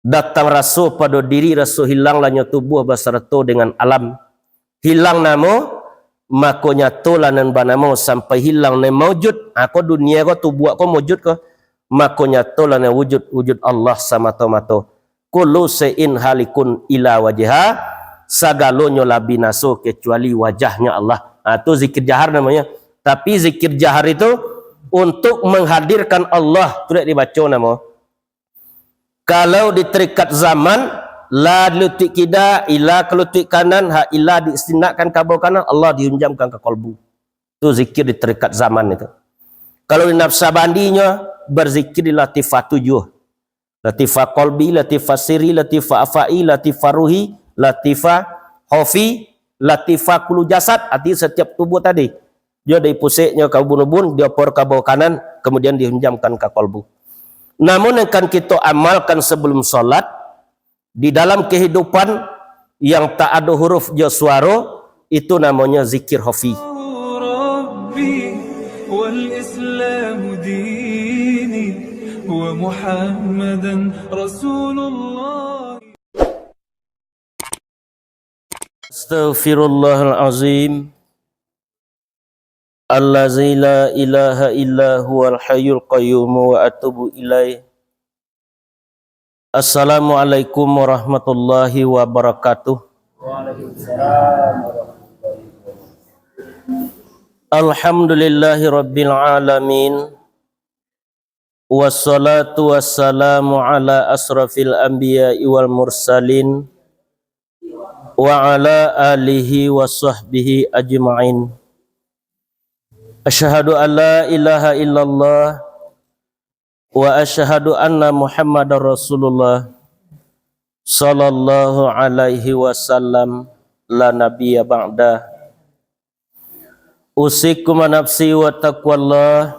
datang rasul pada diri rasul hilang lanyo tubuh beserta dengan alam hilang namo mako nyato lanan banamo sampai hilang ne maujud ako dunia ko tubuh ko maujud ko mako nyato lanan wujud Allah samata-mata kullu shay'in halikun ila wajha sagalonyo labinaso kecuali wajahnya Allah. Itu zikir jahar namanya. Tapi zikir jahar itu untuk menghadirkan Allah tidak dibaca nama. Kalau di terikat zaman la lutik kida ila kelutik kanan ha ila diistinakkan kabau kanan Allah dihunjamkan ke kalbu. Itu zikir di terikat zaman itu. Kalau di nafsabandinya berzikir di latifah 7. Latifah qalbi, latifah siri, latifah afai, latifah ruhi, latifah hofi, latifah kulu jasad. Arti setiap tubuh tadi. Dia dari pusiknya ke ubun-ubun, dia por ke bawah kanan, kemudian dihunjamkan ke kalbu. Namun yang akan kita amalkan sebelum solat, di dalam kehidupan yang tak ada huruf dia suara, itu namanya zikir hofi. Astaghfirullahalazim allazi la ilaha illa huwal hayyul qayyum wa atubu ilaih. Assalamualaikum warahmatullahi wabarakatuh. Waalaikumsalam warahmatullahi wabarakatuh. Alhamdulillahi rabbil alamin. Wassalatu wassalamu ala asrafil anbiya'i wal mursalin wa ala alihi wa sahbihi ajma'in. Asyhadu an la ilaha illallah wa asyhadu anna Muhammadar Rasulullah sallallahu alaihi wasallam la nabiyya ba'da. Usikum nafsi wa taqwallah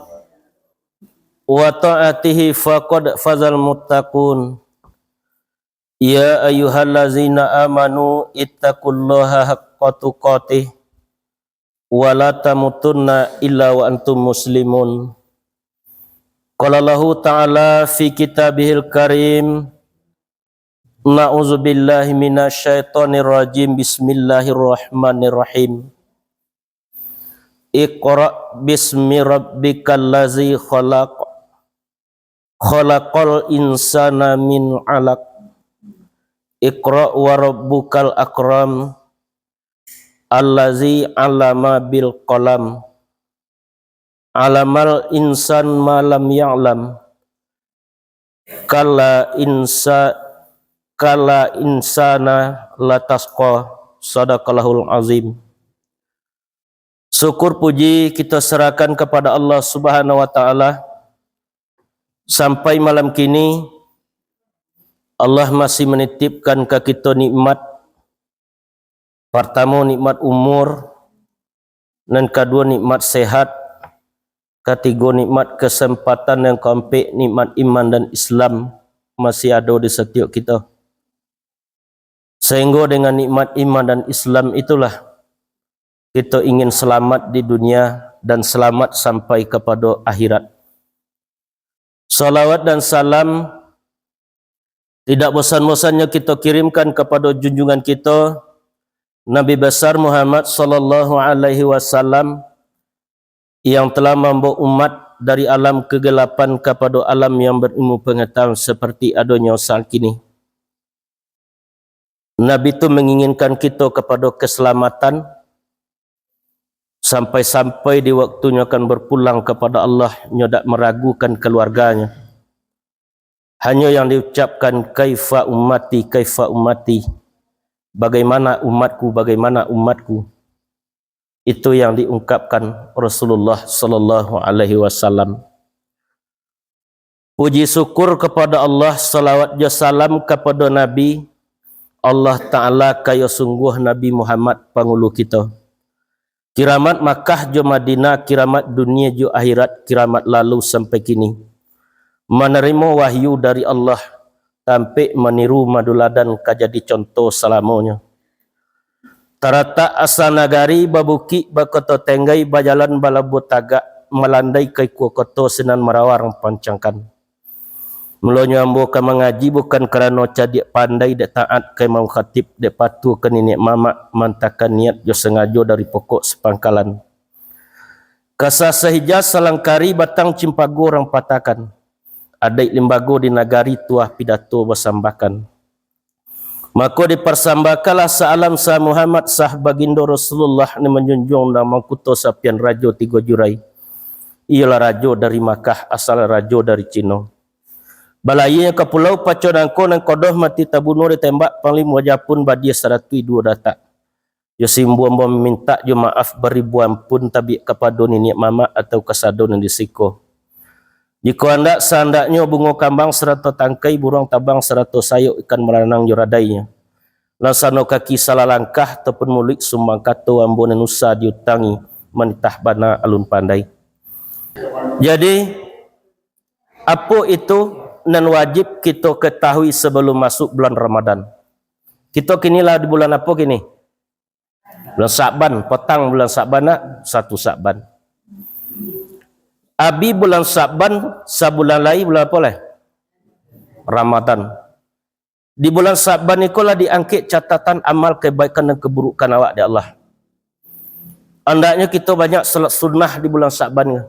wa ta'atihi faqad fazal muttaqun. Ya ayyuhallazina amanu ittaqullaha haqqa tuqatih wa la tamutunna illa wa antum muslimun. Qala Allahu ta'ala fi kitabihil karim, na'udzubillahi minasyaitonir rajim, bismillahirrahmanirrahim. Iqra bismi rabbikal ladzi khalaq, khalaqal insana min 'alaq. Iqra wa rabbukal akram, allazi 'allama bil qalam, 'alamal insan ma lam ya'lam. Kala insana latasqa. Sadaqallahul azim. Syukur puji kita serahkan kepada Allah Subhanahu wa taala. Sampai malam kini Allah masih menitipkan ke kita nikmat. Pertama nikmat umur, dan kedua nikmat sehat, ketiga nikmat kesempatan, yang keempat nikmat iman dan Islam masih ada di setiap kita. Sehingga dengan nikmat iman dan Islam itulah kita ingin selamat di dunia dan selamat sampai kepada akhirat. Salawat dan salam tidak bosan-bosannya kita kirimkan kepada junjungan kita Nabi besar Muhammad sallallahu alaihi wasallam yang telah membawa umat dari alam kegelapan kepada alam yang berilmu pengetahuan seperti adanya saat kini. Nabi itu menginginkan kita kepada keselamatan sampai-sampai di waktunya akan berpulang kepada Allah, nyodak meragukan keluarganya. Hanya yang diucapkan kaifa ummati, kaifa ummati, bagaimana umatku, bagaimana umatku. Itu yang diungkapkan Rasulullah sallallahu alaihi wasallam. Puji syukur kepada Allah, salawat dan salam kepada Nabi Allah Ta'ala kaya sungguh Nabi Muhammad pangulu kita. Kiramat Makkah jo Madinah, kiramat dunia jo akhirat, kiramat lalu sampai kini. Menerima wahyu dari Allah sampai meniru maduladan kajadi contoh selamanya. Tarata asa nagari babuki bakoto tenggai bajalan balabu tagak melandai kai kuokoto sinan marawar pancangkan. Mulanya ambo kan mengaji bukan kerana cadik pandai dek taat ke mau khatib dek patuh ke nenek mamak mantakan niat jo sengaja dari pokok sepangkalan. Kasa sehija salangkari batang cimpago orang patakan. Adai limbago di nagari tuah pidato bersambakan. Maka dipersambakalah salam sah Muhammad sah baginda Rasulullah ni menjunjung nama kuto sapian rajo 3 jurai. Ialah rajo dari Makkah asal rajo dari Cina. Balayanya ke pulau Pacodangko dan kodoh mati tabunuh ditembak panglima Japun badia 102 data. Jo simbuan bom minta jo maaf beribuan pun tabi kepada nenek mama atau kasado yang disiko. Jika anda seandainya bunga kambang serata tangkai burung tabang serata sayuk ikan meranang jo radainya. Lansano kaki salah langkah ataupun mulik sumbang kato ambon nusa diutangi menitah bana alun pandai. Jadi apa itu dan wajib kita ketahui sebelum masuk bulan Ramadan. Kita kinilah di bulan apa kini? Bulan Sa'ban, petang bulan Sa'ban nak 1 Sa'ban. Abi bulan Sa'ban sabulan lain bulan apa lah? Ramadan. Di bulan Sa'ban ikulah diangkit catatan amal kebaikan dan keburukan awak di Allah. Andaknya kita banyak salat sunnah di bulan Sa'ban ni.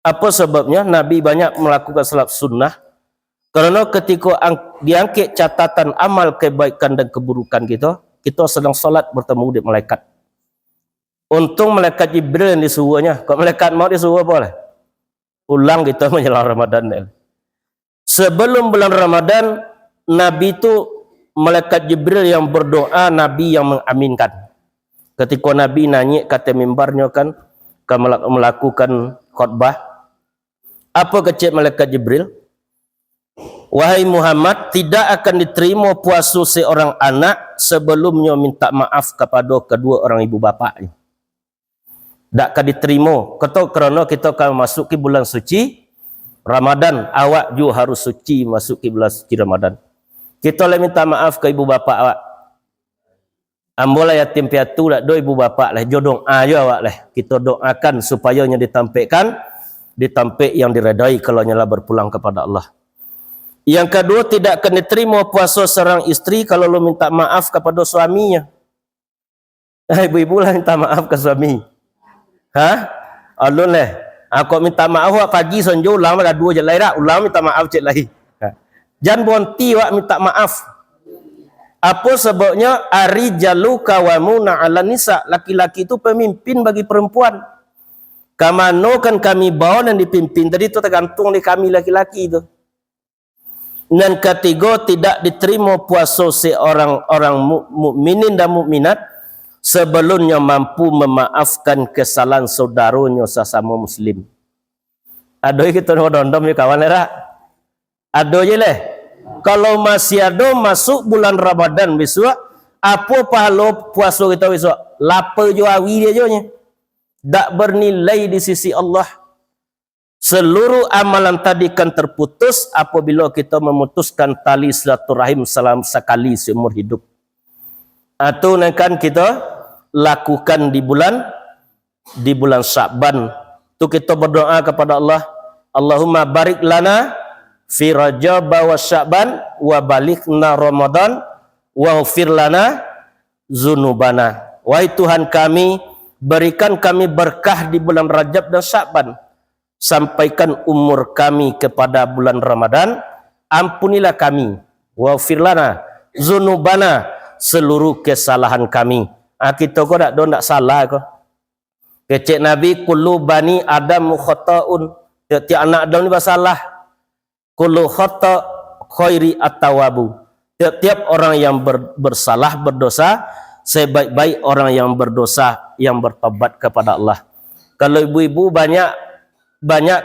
Apa sebabnya Nabi banyak melakukan salat sunnah? Kerana ketika diangkit catatan amal kebaikan dan keburukan kita sedang salat bertemu dengan malaikat. Untung malaikat Jibril yang disuruhnya. Kalau malaikat maut disuruh apa lah? Ulang kita menjelang Ramadan. Sebelum bulan Ramadan, Nabi itu malaikat Jibril yang berdoa, Nabi yang mengaminkan. Ketika Nabi nanya kata mimbarnya kan melakukan khutbah. Apa kecil malaikat Jibril? Wahai Muhammad, tidak akan diterima puasa seorang anak sebelumnya minta maaf kepada kedua orang ibu bapaknya. Tak akan diterima. Kata kerana kita akan masuk ke bulan suci Ramadan. Awak juga harus suci masuk ke bulan suci Ramadan. Kita boleh minta maaf ke ibu bapa awak. Ambolah yatim piatu lah, do ibu bapa lah, jodoh ayo awak lah. Kita doakan supaya nya ditampik yang diredai kalau nyala berpulang kepada Allah. Yang kedua, tidak akan diterima puasa seorang isteri kalau lo minta maaf kepada suaminya. Ibu-ibu lah minta maaf ke suami. Alun lah. Aku minta maaf wak pagi sonjo ulang lah 2 je lain dah. Ulang minta maaf cik lain. Jangan bonti wak minta maaf. Apa sebabnya? Arijalu kawamuna ala nisa. Laki-laki itu pemimpin bagi perempuan. Kamano kan kami bawa dan dipimpin. Tadi itu tergantung di kami laki-laki itu. Dan ketiga, tidak diterima puasa seorang mukminin dan mukminat sebelumnya mampu memaafkan kesalahan saudaranya sesama muslim. Aduh kita dondom ni kawan lah. Aduh je leh. Kalau masih ada masuk bulan Ramadan besok, apa pahala puasa kita besok? Lapar jo awi dia jo nya. Tak bernilai di sisi Allah. Seluruh amalan tadi kan terputus apabila kita memutuskan tali silaturahim salam sekali seumur hidup. Atau kan kita lakukan di bulan Sya'ban. Tu kita berdoa kepada Allah, Allahumma barik lana fi Rajab wa Sya'ban wa balighna Ramadan wa ghfir lana dzunubana. Wahai Tuhan kami, berikan kami berkah di bulan Rajab dan Sya'ban. Sampaikan umur kami kepada bulan Ramadan, ampunilah kami, wa firlana zunubana, seluruh kesalahan kami. Kita kok tak salah kok. Kecik Nabi, kullu bani Adam khata'un. Tiap anak Adam ni bersalah. Kullu khata' khairi at-tawabu. Tiap-tiap orang yang bersalah, berdosa, sebaik-baik orang yang berdosa, yang bertobat kepada Allah. Kalau ibu-ibu banyak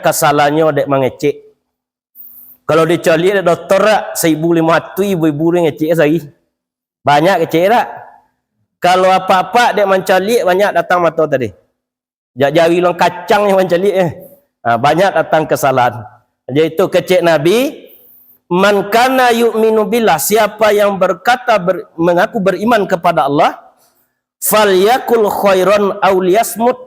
kesalahannya dek mengecek. Kalau dicari ada doktor tak, 1,500 ibu-ibu ni ngecek lagi. Banyak kecek tak? Kalau apa-apa dek mencari banyak datang mata tadi. Jari long kacang yang mencari banyak datang kesalahan. Jadi itu kecek Nabi, man kana yu'minu billah, siapa yang berkata mengaku beriman kepada Allah, falyakul khairan aw liyasmut,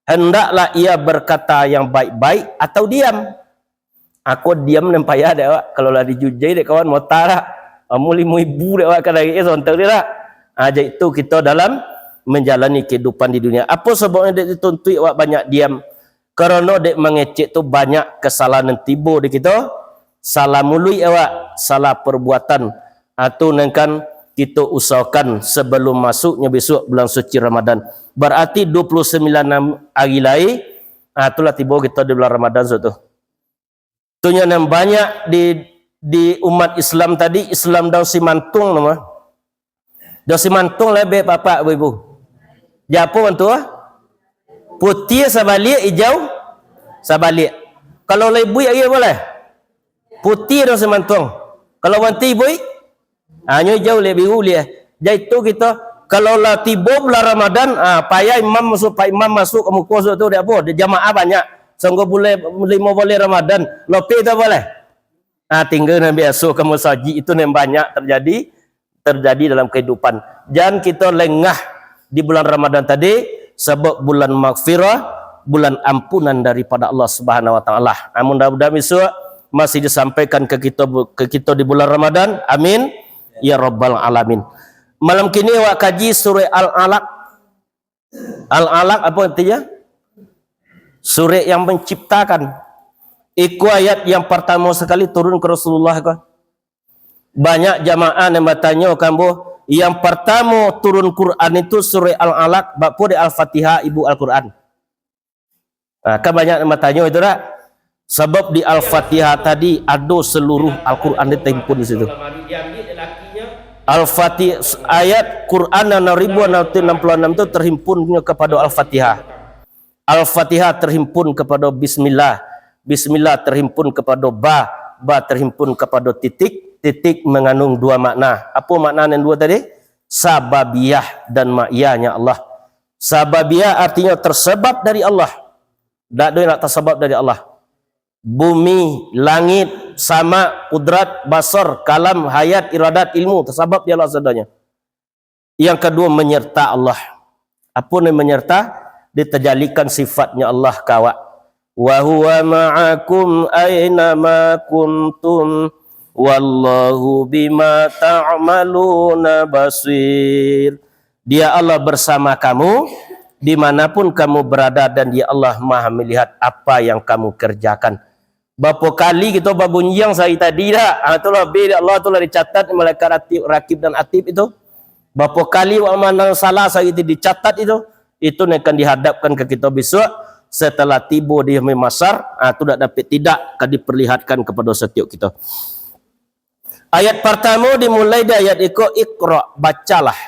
hendaklah ia berkata yang baik-baik atau diam. Aku diam dan payah dek awak. Kalau lah dijujai dek kawan mota lah. Amu 5.000 dek awak kadang itu sontak dia lah. Jadi itu kita dalam menjalani kehidupan di dunia. Apa sebabnya dek dituntut awak banyak diam? Karena dek mengecek tu banyak kesalahan yang tiba di kita. Salah mului awak, salah perbuatan. Atau nengkan kita usahakan sebelum masuknya besok bulan suci Ramadan. Berarti 29 hari lagi, itulah tiba kita di bulan Ramadan tu. Tunya yang banyak di umat Islam tadi, Islam daun simantung nama. Daun simantung lebih bapak ibu. Japo bantu putih sabalik, hijau sabalik. Kalau lebih ya boleh. Putih daun simantung. Kalau wanti ibu, hanya hijau lebih biru dia. Jadi itu kita kalau lah tiba bulan Ramadan, payah imam masuk ke muka tu dia apa? Dia jamaah banyak. Sanggup boleh 5 Ramadan, lebih tak boleh. Tinggal Nabi asuh kamu saji itu yang banyak terjadi dalam kehidupan. Jangan kita lengah di bulan Ramadan tadi sebab bulan maghfirah, bulan ampunan daripada Allah Subhanahu wa taala. Mudah-mudahan besok masih disampaikan ke kita di bulan Ramadan. Amin ya rabbal alamin. Malam kini awak kaji surah Al-Alaq. Al-Alaq apa artinya? Surah yang menciptakan. Iku ayat yang pertama sekali turun ke Rasulullah. Banyak jamaah yang bertanya kamu, yang pertama turun Quran itu surah Al-Alaq, bapa di Al-Fatihah ibu Al-Quran. Kan banyak yang bertanya itu tak? Sebab di Al-Fatihah tadi ada seluruh Al-Quran ditimpun di situ. Al-Fatihah ayat Quran 6066 itu terhimpunnya kepada Al-Fatihah. Al-Fatihah terhimpun kepada Bismillah. Bismillah terhimpun kepada ba terhimpun kepada titik. Titik mengandung dua makna. Apa makna yang dua tadi? Sababiyah dan ma'iyahnya Allah. Sababiyah artinya tersebab dari Allah. Tak ada nak tersebab dari Allah. Bumi, langit, sama, kudrat, basar, kalam, hayat, iradat, ilmu tersebab dia Allah sadanya. Yang kedua menyerta Allah. Apa yang menyerta? Diterjalikan sifatnya Allah kawak. Wa huwa ma'akum aina ma kuntum wallahu bima ta'maluna basir. Dia Allah bersama kamu dimanapun kamu berada dan dia Allah maha melihat apa yang kamu kerjakan. Berapa kali kita babunyiang saya tadi dah. Itulah bila Allah itulah dicatat malaikat rakib dan atib itu. Berapa kali wa mana salah saya itu dicatat itu akan dihadapkan ke kita besok setelah tiba di masar. Itu tidak akan diperlihatkan kepada setiap kita. Ayat pertama dimulai dari ayat Iqra, bacalah.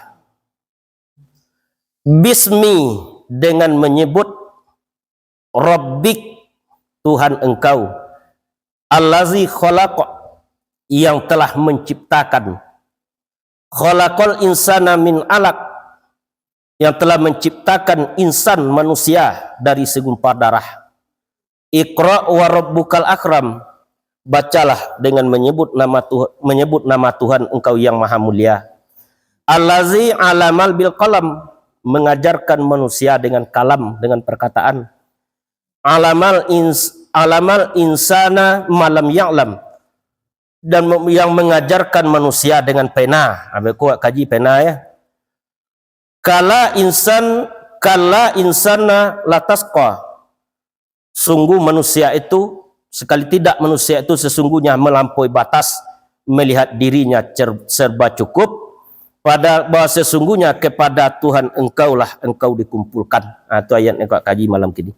Bismi dengan menyebut Rabbik Tuhan engkau. Allazi khalaqa yang telah menciptakan. Khalaqal insana min alaq yang telah menciptakan insan manusia dari segumpal darah. Iqra wa rabbukal akram, bacalah dengan menyebut nama Tuhan engkau yang maha mulia. Allazi alamal bil qalam, mengajarkan manusia dengan kalam, dengan perkataan. Alamal insana malam ya'lam, dan yang mengajarkan manusia dengan pena. Aku kaji pena ya. Kala insana latasqa, sungguh manusia itu, sekali tidak manusia itu sesungguhnya melampaui batas melihat dirinya serba cukup, pada bahwa sesungguhnya kepada Tuhan engkaulah engkau dikumpulkan. Itu ayat yang kau kaji malam kini.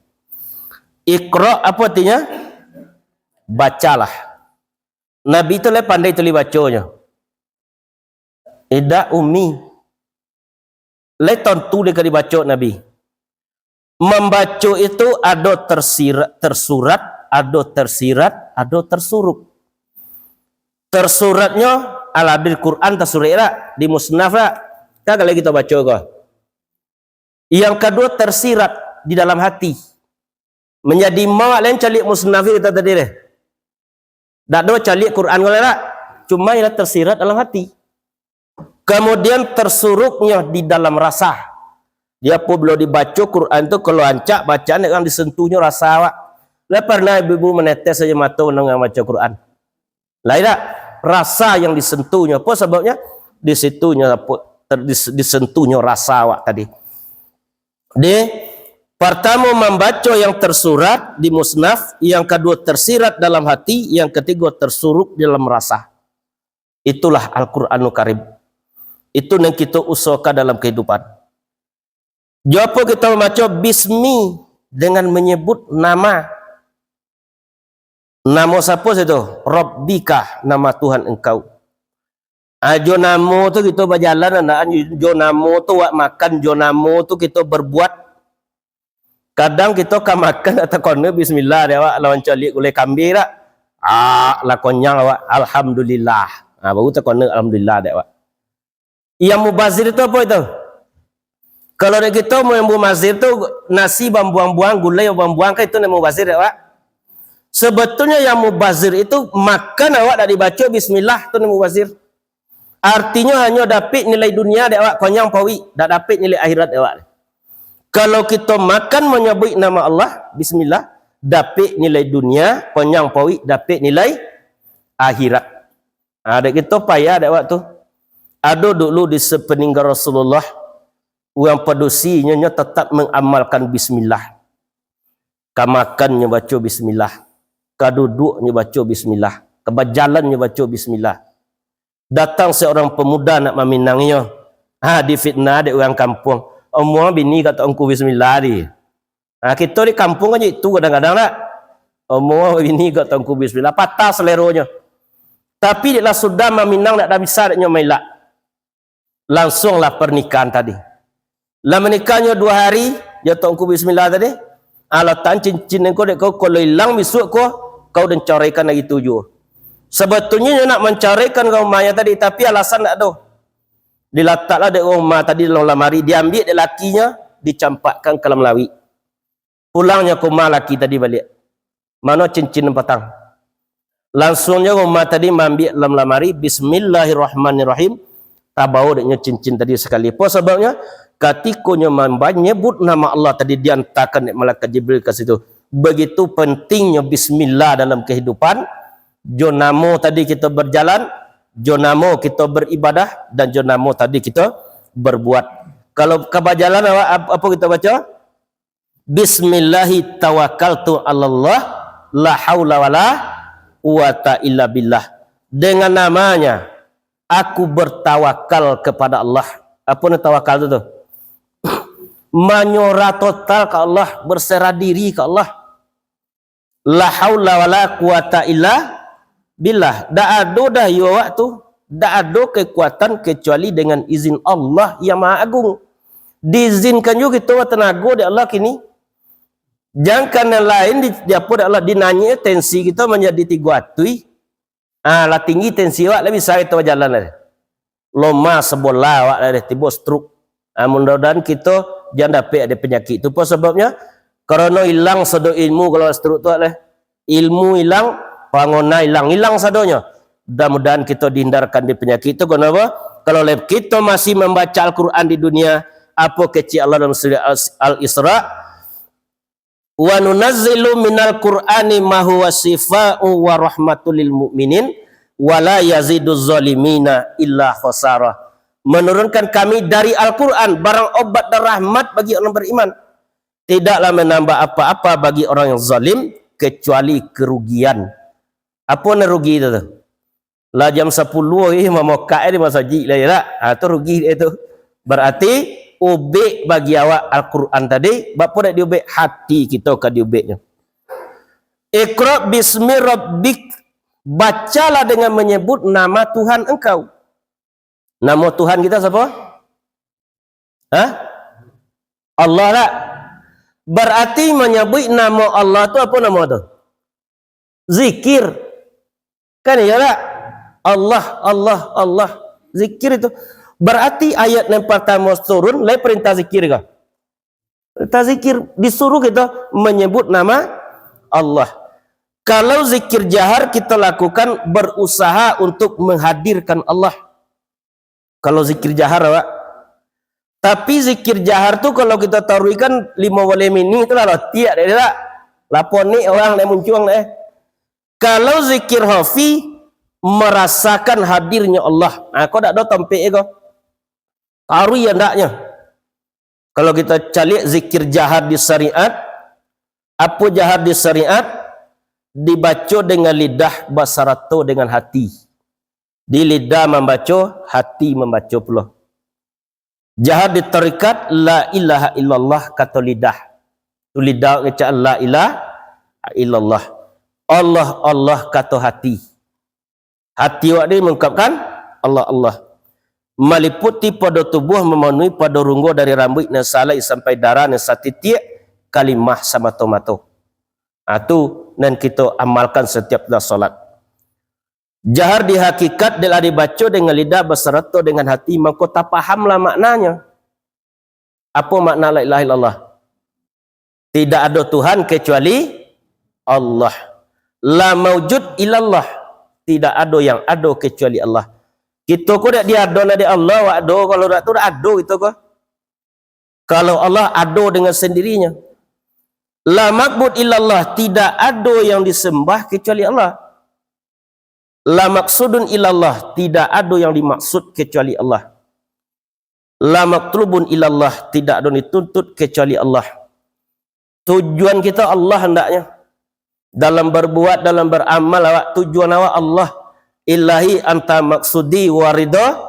Iqra apa artinya? Bacalah. Nabi itu pandai tuli bacanya. Ida umi tentu dia dibaca Nabi. Membaca itu ada tersurat, ada tersirat, ada tersurup. Tersuratnya ala bil Quran tersurat di musnaf lah. Kan kalau kita baca kok. Yang kedua tersirat di dalam hati. Menjadi mak lain calik musnaf kita tadi deh. Tak ada calik Quran lah. Cuma ialah tersirat dalam hati. Kemudian tersuruknya di dalam rasa. Dia pun belum dibaca Quran tu kalau ancak bacaan akan disentuhnya rasa awak. pernah ibu-ibu menetes saja mata dengan baca Quran? Lah tidak, rasa yang disentuhnya. Apa sebabnya? Disentuhnya rasa awak tadi. Pertama membaca yang tersurat di musnaf, yang kedua tersirat dalam hati, yang ketiga tersurup dalam rasa. Itulah Al-Quranul Karim. Itu yang kita usahakan dalam kehidupan. Japa kita membaca bismi dengan menyebut nama. Nama siapa itu? Rabbika, nama Tuhan engkau. Jo namo tu kita berjalan, jo namo tu wak makan, jo namo tu kita berbuat. Kadang kita kan makan atau kone bismillah dia wak lawan calik gulai kambing tak. Lakonnya wak alhamdulillah. Baru tak kone alhamdulillah dia wak. Yang mubazir itu apa itu? Kalau kita mau yang mubazir tu nasi buang-buang, gulai buang-buang kan itu yang mubazir dia wak. Sebetulnya yang mubazir itu makan awak tak dibaca bismillah tu yang mubazir. Artinya hanya dapat nilai dunia dia awak konyang pawi, tak dapat nilai akhirat dia awak. Kalau kita makan menyebut nama Allah bismillah, dapat nilai dunia, konyang pawi, dapat nilai akhirat. Ada kita payah dia awak tu. Ada dulu di sepeninggal Rasulullah yang pedusinya tetap mengamalkan bismillah. Kamakannya baca bismillah, kaduduknya baca bismillah, kebajalannya baca bismillah. Datang seorang pemuda nak meminangnya. Difitnah di orang kampung. Omong bini kata engkau bismillah di. Kita di kampung aja itu kadang-kadang nak. Omong bini kata engkau bismillah. Patah seleronya. Tapi dia sudah meminang nak dah bisa dia melak. Langsunglah pernikahan tadi. Lah menikahnya 2 hari. Dia kata engkau bismillah tadi. Alatan cincin engkau dek kau kalau hilang besok kau dan coraikan lagi 7. Sebetulnya nak mencarikan rumahnya tadi, tapi alasan tak ada. Diletaklah di rumah tadi dalam lemari, diambil dari lakinya, dicampakkan ke dalam lawi. Pulangnya ke rumah laki tadi balik. Mana cincin petang? Langsungnya rumah tadi mengambil dalam lemari, bismillahirrahmanirrahim. Tak bawa deknya cincin tadi sekali. Apa sebabnya? Ketikanya menyebut nama Allah tadi diantarkan malaikat Jibril ke situ. Begitu pentingnya bismillah dalam kehidupan. Jonamo tadi kita berjalan, jonamo kita beribadah, dan jonamo tadi kita berbuat. Kalau kebajalan apa kita baca? Bismillahi tawakkaltu 'alallah la haula wala quwata illa billah. Dengan namanya aku bertawakal kepada Allah. Apa ni tawakal itu? Menyerah total ke Allah, berserah diri ke Allah. La haula wala quwata illa billah. Tak ada dah awak tu, tak ada kekuatan kecuali dengan izin Allah yang Maha Agung. Diizinkan juga kita tenaga di Allah kini. Jangan kerana lain diapa di Allah dinanya tensi kita menjadi 300. Lah tinggi tensi awak lebih bisa kita berjalan lah. Loma sebola awak lah tiba stroke. Mudah-mudahan kita jangan dapat ada penyakit. Itu apa sebabnya? Kerana hilang sedo ilmu kalau stroke tu lah. Ilmu hilang, pangona hilang sadonya. Mudah-mudahan kita dihindarkan di penyakit itu. Kenapa? Kalau kita masih membaca Al-Quran di dunia, apa kecil Allah dalam surah Al-Isra, wa nunazzilu minal Qur'ani ma huwa shifaa'u wa rahmatul lil mu'minin wa la yaziduz zalimina illa khasara. Menurunkan kami dari Al-Quran barang obat dan rahmat bagi orang beriman, tidaklah menambah apa-apa bagi orang yang zalim kecuali kerugian. Apa nak rugi itu? Lah jam 10 ini memokai di masjid lah ya. Itu rugi itu. Berarti ubik bagi awak Al-Quran tadi, bapa nak diubik hati kita ke diubiknya. Iqra bismi rabbik, bacalah dengan menyebut nama Tuhan engkau. Nama Tuhan kita siapa? Allah lah. Berarti menyebut nama Allah tu apa nama tu? Zikir. Kan ya tak? Allah. Zikir itu. Berarti ayat yang pertama turun, lain perintah zikir ke? Perintah zikir. Disuruh kita menyebut nama Allah. Kalau zikir jahar kita lakukan berusaha untuk menghadirkan Allah. Kalau zikir jahar, Pak. Tapi zikir jahar tu kalau kita taruhkan 5 walim ini itu lah tiap dia tak. Lapor ni orang yang muncuang Kalau zikir khafi merasakan hadirnya Allah. Kau tak ada tampik kau. Kari hendaknya. Kalau kita cari zikir jahar di syariat, apa jahar di syariat? Dibaca dengan lidah, basarato dengan hati. Di lidah membaca, hati membaca pula. Jahar di tarikat, la ilaha illallah kata lidah. Tu lidah kata la ilaha illallah. Allah Allah kata hati. Hati awak ni mengungkapkan Allah Allah. Meliputi pada tubuh memenuhi pada runggu dari rambut dan salai sampai darah dan satitik kalimah sama-tomato. Itu dan kita amalkan setiap dah solat. Jahar di hakikat dia dibaca dengan lidah berserta dengan hati, maka tak fahamlah maknanya. Apa makna la ilaha illallah? Tidak ada Tuhan kecuali Allah. La maujud illallah. Tidak ada yang ada kecuali Allah. Kita kok dak dia ada di Allah, wa ada kalau dak tu dak ada gitu kok. Kalau Allah ada dengan sendirinya. La ma'bud illallah, tidak ada yang disembah kecuali Allah. La maksudun illallah, tidak ada yang dimaksud kecuali Allah. La matlubun illallah, tidak ada dituntut kecuali Allah. Tujuan kita Allah hendaknya. Dalam berbuat, dalam beramal awak, tujuan awak Allah. Ilahi anta maksudi warida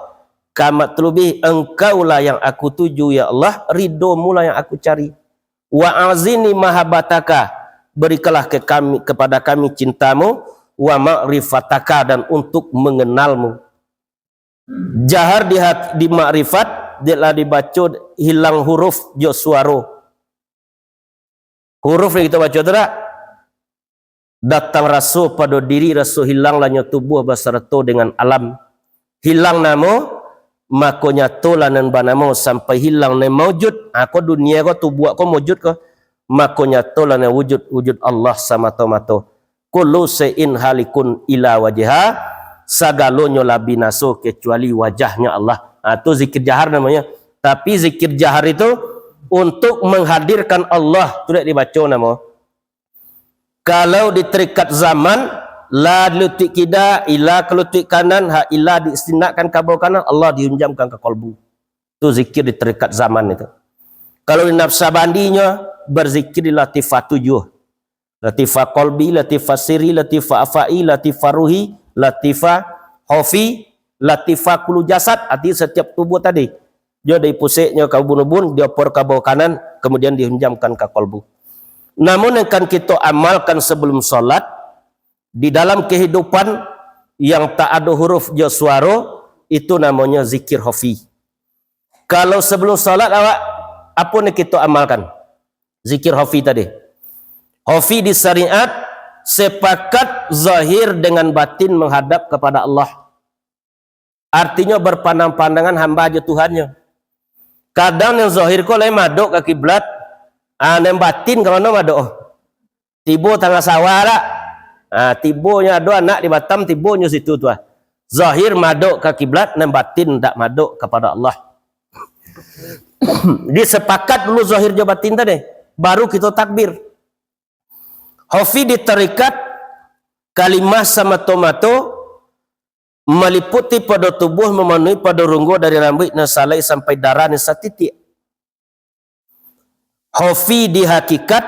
kamatlubi, engkaulah yang aku tuju ya Allah, ridhomu lah yang aku cari. Wa azini mahabbataka, berikanlah kepada kami cintamu, wa ma'rifataka, dan untuk mengenalmu. Jahar di ma'rifat dia dibaca hilang huruf jo suara. Huruf yang kita baca tu tak? Datang rasa pada diri, rasa hilang lahnya tubuh beserta dengan alam. Hilang nama, maka nyatolah nan banamo sampai hilang nan maujud. Kau dunia kau tubuh kau maujud kau, maka nyatolah nan wujud Allah sama-tomato. Kullu shay'in halikun ila wajha, sagalonyo la binaso kecuali wajahnya Allah. Itu zikir jahar namanya. Tapi zikir jahar itu untuk menghadirkan Allah, tu dak dibaca nama. Kalau di terikat zaman, la lutik kida ila kelutik kanan, ha ila diistinakkan kabel kanan, Allah dihunjamkan ke kalbu. Itu zikir di terikat zaman itu. Kalau di nafsabandinya berzikir di latifah 7. Latifah qalbi, latifah siri, latifah afai, latifah ruhi, latifah khafi, latifah kulu jasad, arti setiap tubuh tadi. Dia dari pusiknya ke ubun-ubun, dia por ke bawah kanan, kemudian dihunjamkan ke kalbu. Namun yang akan kita amalkan sebelum solat, di dalam kehidupan yang tak ada huruf je suara, itu namanya zikir khafi. Kalau sebelum solat awak, apa yang kita amalkan? Zikir khafi tadi. Khafi di syariat, sepakat zahir dengan batin menghadap kepada Allah. Artinya berpandang-pandangan hamba aja Tuhannya. Kadang yang zahir kau lain maduk ke kiblat, yang batin kalau no maduk. Tibo tengah sawah lah. Tibonya ada anak di Batam, tibonya situ tu. Zahir maduk ke kiblat, yang batin tak maduk kepada Allah. Disepakat dulu zahir je batin tadi, baru kita takbir. Khafi di tarikat kalimah sama tomato meliputi pada tubuh, memenuhi pada runggu dari rambut dan salai sampai darah dan satitik. Khafi di hakikat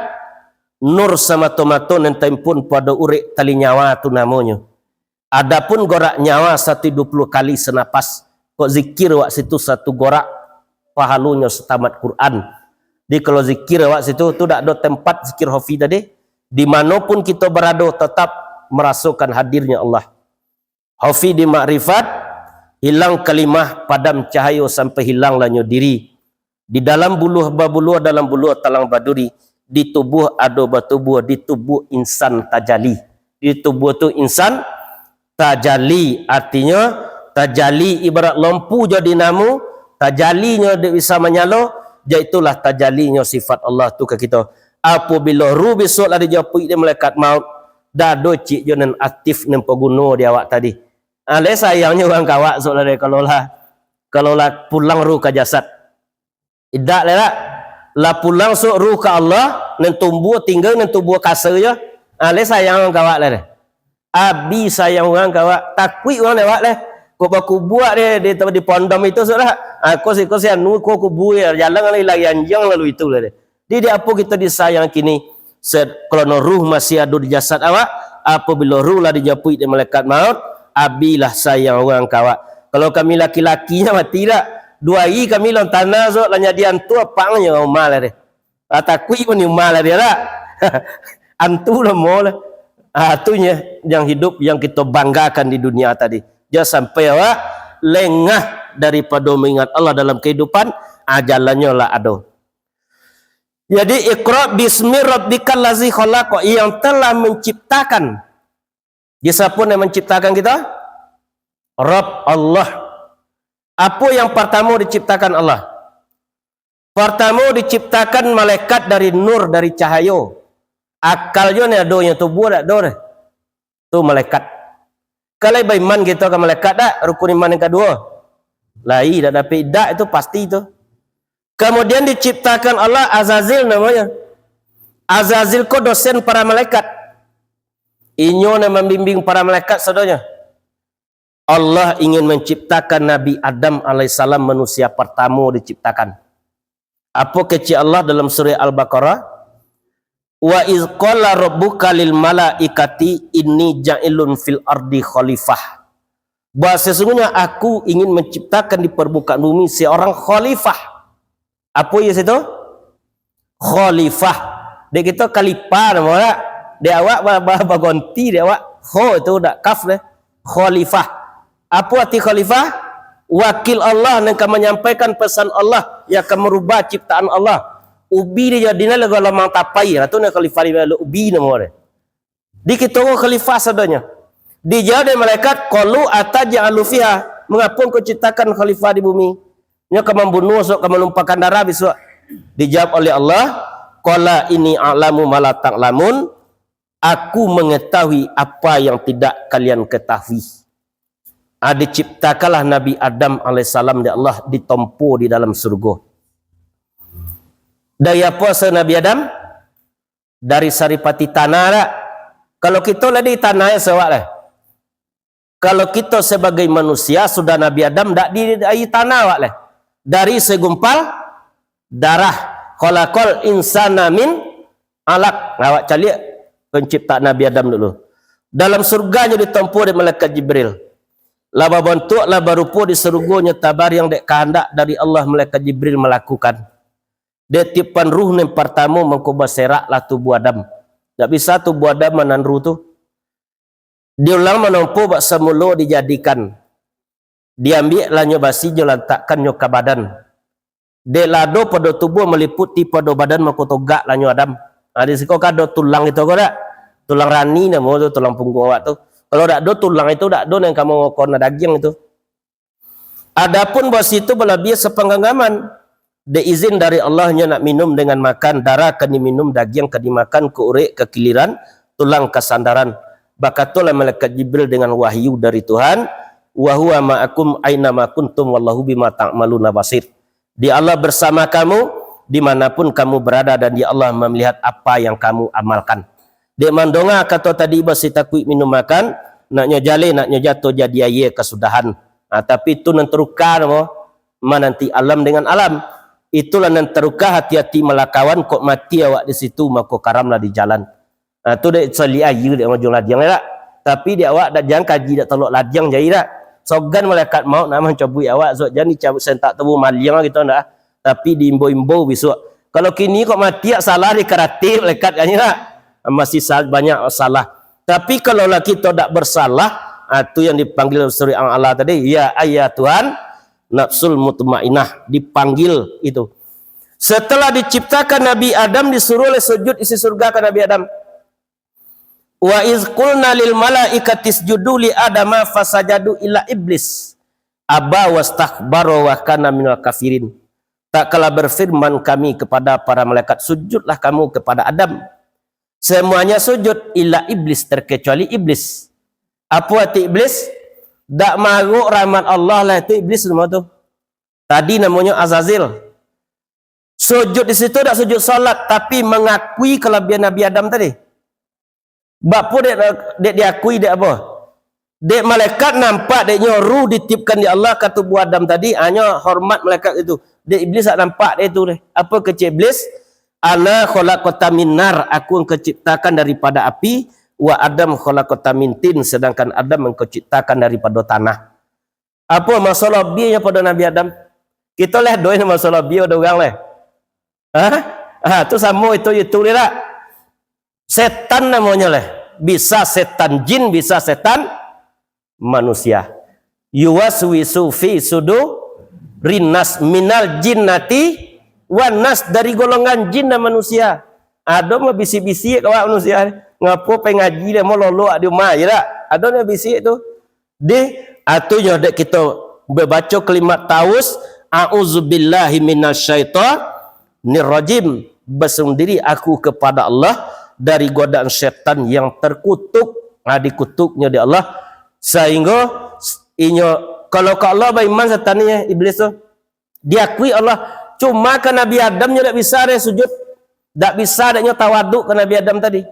nur sama tomato dan tempun pada urik tali nyawa tu namanya. Adapun gorak nyawa 120 kali senapas. Kok zikir wak situ satu gorak pahalunya setamat Quran. Di kalau zikir wak situ tu tak ada tempat zikir khafi tadi. Dimanapun kita berada tetap merasakan hadirnya Allah. Khafi di makrifat, hilang kalimah padam cahaya sampai hilang lahnya diri. Di dalam buluh babuluh, dalam buluh talang baduri, di tubuh ada batubuh, di tubuh insan tajali. Di tubuh tu insan tajali, artinya tajali ibarat lampu jadi namu, tajalinya dia bisa menyala, jaitulah tajalinya sifat Allah tu ke kita. Apabila ruh besok lah dia jauh dia malaikat maut, dah do cik jonan aktif nem pengguna dia awak tadi. Le sayangnya orang kawak soalnya kalau lah pulang ruh ke jasad. Tidak lah. lah pulang sok ruh ke Allah nan tumbuh tinggal nan tubuh kasar je. Le sayang kawak lah deh. Abi sayang orang kawak takui orang lewat leh. Kau buat dia di pondom itu sudah. Aku sih anu kau kubur ya jalan lagi anjang lalu itu lah deh. Dia apa kita disayang kini? Kalau ruh masih ada di jasad awak, apabila ruh lah dijapui di malaikat maut, abilah sayang orang kawak. Kalau kami laki-lakinya mati tak, 2 hari kami long tanah so lah jadi antu apangnya umah lah deh. Takui pun umah lah dia lah. Antu lah mau lah. Itunya yang hidup yang kita banggakan di dunia tadi. Jangan sampai awak lengah daripada mengingat Allah dalam kehidupan, jalannya lah ada. Jadi Iqra bismi rabbikal ladzi khalaq, yang telah menciptakan. Dia siapa yang menciptakan kita? Rabb Allah. Apa yang pertama diciptakan Allah? Pertama diciptakan malaikat dari nur, dari cahaya. Akalnya ni ada yang tubuh tak ada. Tu malaikat. Kalau beriman kita ke malaikat tak, rukun iman yang kedua. Lai tak dapat dak itu pasti itu. Kemudian diciptakan Allah Azazil namanya. Azazil ko dosen para malaikat. Inyo yang membimbing para malaikat saudaranya. Allah ingin menciptakan Nabi Adam alaihissalam manusia pertama diciptakan. Apa kecil Allah dalam surah Al-Baqarah? Wa iz qala rabbuka lil malaikati inni ja'ilun fil ardi khalifah. Bahwa sesungguhnya aku ingin menciptakan di permukaan bumi seorang khalifah. Apa ya situ? Khalifah. Dia kita khalifah nama tak? Dia awak bagonti dia awak. Kho itu dak kaf deh. Khalifah. Apa arti khalifah? Wakil Allah yang akan menyampaikan pesan Allah yang akan merubah ciptaan Allah. Ubi dia jadinya lagu lamang tapai. Itu nak khalifah dia ubi nama dia. Di kita orang khalifah sadanya. Dijawab dari malaikat, qalu ataj'alu fiha. Mengapa kau ciptakan khalifah di bumi? Nya kau membunuh sok kau menumpahkan darah besok. Dijawab oleh Allah, qala ini a'lamu ma la ta'lamun. Aku mengetahui apa yang tidak kalian ketahui. Diciptakanlah Nabi Adam alaihissalam di Allah ditompo di dalam surga. Dari apa Nabi Adam? Dari saripati tanah tak? Kalau kita lah di tanah yang sewak lah. Kalau kita sebagai manusia sudah Nabi Adam tak di tanah wak lah. Dari segumpal darah. Khalaqal insana min alaq. Awak cari pencipta Nabi Adam dulu. Dalam surganya ditempuh oleh malaikat Jibril. Laba bentuk, laba rupa di surganya tabar yang dek kehendak dari Allah malaikat Jibril melakukan. Dia tipan ruh yang pertama mengkubah serak lah tubuh Adam. Tak bisa tubuh Adam menan ruh tu. Dia ulang menempuh bak semula dijadikan. Diambil lah nyobasi jelantakkan nyoka badan. Dia lado pada tubuh meliputi pada badan makotogak lah nyo Adam. Di siko kado tulang itu kau tak? Tulang rani nama tu, tulang punggung awak tu. Kalau tak ada tulang itu tak ada yang kamu kena daging itu. Adapun bos itu berlebih sepengganggaman. Dia izin dari Allahnya nak minum dengan makan darah kan diminum, daging kan dimakan, keurek kekiliran, tulang kesandaran. Bakatulah malaikat Jibril dengan wahyu dari Tuhan, wa huwa ma'akum aina ma kuntum wallahu bima ta'maluna basir. Dia Allah bersama kamu dimanapun kamu berada dan dia Allah melihat apa yang kamu amalkan. Dia mandonga kata tadi basi takui minum makan, naknya jale naknya jatuh jadi aye kesudahan. Tapi itu nanteruka nanti alam dengan alam. Itulah yang terukah hati-hati melakawan kok mati awak di situ maka karamlah di jalan. Tu dia seli ayu dia ngajung ladiang tak. Tapi dia awak dak jangan kaji dak telok ladiang jadi tak. Sogan malaikat maut nak mencabui awak sok jadi cabut sentak tebu maliang kita ndak. Tapi diimbo-imbo besok. Kalau kini kok mati salah di karate malaikat kan tak. Masih banyak salah. Tapi kalau lah kita tak bersalah, tu yang dipanggil surah Allah tadi, ya ayat Tuhan nafsul mutmainnah, dipanggil itu. Setelah diciptakan Nabi Adam disuruh oleh sujud isi surga ke Nabi Adam. Wa iz qulna lil malaikati isjudu li adama fasajadu illa iblis aba wastakbara wa kana minal kafirin. Tak kala berfirman kami kepada para malaikat, sujudlah kamu kepada Adam. Semuanya sujud illa iblis, terkecuali iblis. Apa arti iblis? Tak maruk rahmat Allah lah itu iblis semua tu. Tadi namanya Azazil. Sujud di situ tak sujud solat, tapi mengakui kelebihan Nabi Adam tadi. Bapu dia diakui dia apa? Dek malaikat nampak deknya ruh ditipkan di Allah ke tubuh Adam tadi, hanya hormat malaikat itu. Dek iblis tak nampak dia itu deh. Apa kecil iblis? Ana khalaqata min nar, aku engkau ciptakan daripada api, wa Adam khalaqata min tin, sedangkan Adam engkau ciptakan daripada tanah. Apa masalah biarnya pada Nabi Adam? Kita leh doain masalah biar ada orang leh. Tu sama itu dia tak? Setan namanya leh. Bisa setan jin, bisa setan manusia. Yuwaswisu fi sudurinas minal jinnati wan nas, dari golongan jin dan manusia. Ada mah bisi-bisi kawak manusia. Ngapo pengaji dia mau lolo di rumah je tak? Ada mah bisi itu. Atunya dek kita berbaca kalimat taus, a'udzubillahi minasyaitonir rajim, berserung diri aku kepada Allah dari godaan syaitan yang terkutuk. Dikutuknya di Allah, sehingga kalau ke Allah beriman setannya iblis tu diakui Allah. Cuma ke Nabi Adam nya tak bisa dia sujud, tak bisa dia tawaduk ke Nabi Adam tadi.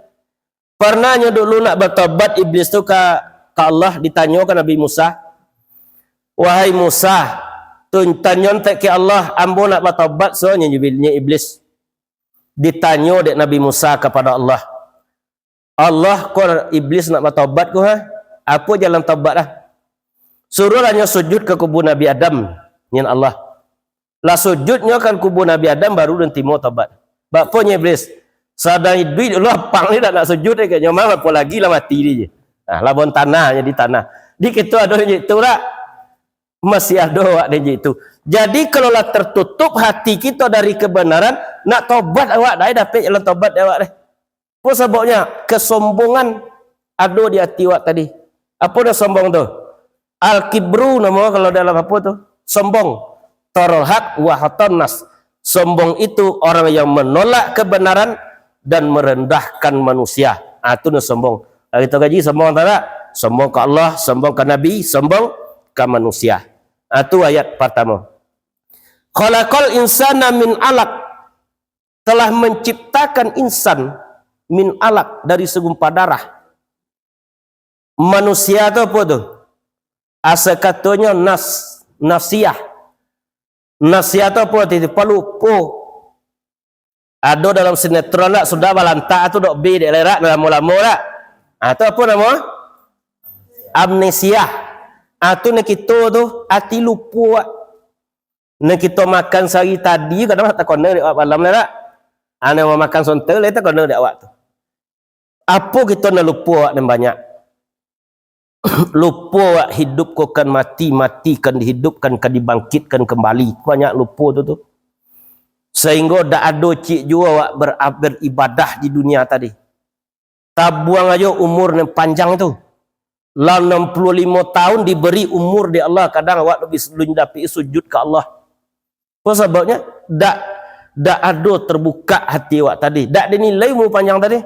Pernahnya dulu nak bertobat iblis tu ke Allah, ditanya ke Nabi Musa, wahai Musa, tuntanyon tak ke Allah, ambo nak bertobat. Soalnya iblis ditanya dek Nabi Musa kepada Allah, Allah kau iblis nak bertobat kau apa jalan tobat lah? Suruh hanya sujud ke kubur Nabi Adam, nyen Allah. Lah sujudnya kan kubur Nabi Adam baru nanti mau tobat. Bapaknya iblis sadai duit dulu apang ni tak nak sujud dia kayaknya mah apa lagi lah mati dia. Labon tanah jadi tanah. Di kita ada itu tak? Masih ada ada itu. Jadi kalau lah tertutup hati kita dari kebenaran, nak tobat awak dah dapat jalan tobat awak dah. Apa sebabnya? Kesombongan ada di hati awak tadi. Apa dah sombong tu? Al-kibru nama kalau dalam apa tu? Sombong. Tarul haq wa hatannas. Sombong itu orang yang menolak kebenaran dan merendahkan manusia. Itu dah sombong. Kita kaji sombong tak? Sombong ke Allah, sombong ke Nabi, sombong ke manusia. Itu ayat pertama. Khalaqal insana min alaq, telah menciptakan insan min alaq, dari segumpal darah. Manusia itu apa tu? Asal katanya nasiah. Nasiah itu apa? Tiba lupa. Ada dalam sinetron tak? Sudah balantak tu dok B dek lerak lama-lama tak? Itu apa nama? Amnesia. Itu nak kita tu hati lupa. Nak kita makan sehari tadi kadang tak kena dek malam tak? Ana mau makan sontel tak kena dek awak tu. Apa kita nak lupa dan banyak? Lupa hidup kau kan mati, matikan dihidupkan, kan dibangkitkan kembali. Banyak lupa tu. Sehingga dak ada cik jua awak beribadah di dunia tadi. Tabuang aja umur yang panjang tu. Lah 65 tahun diberi umur di Allah, kadang awak lebih sebelum dapat sujud ke Allah. Apa sebabnya? Dak ada terbuka hati awak tadi. Dak dinilai umur panjang tadi.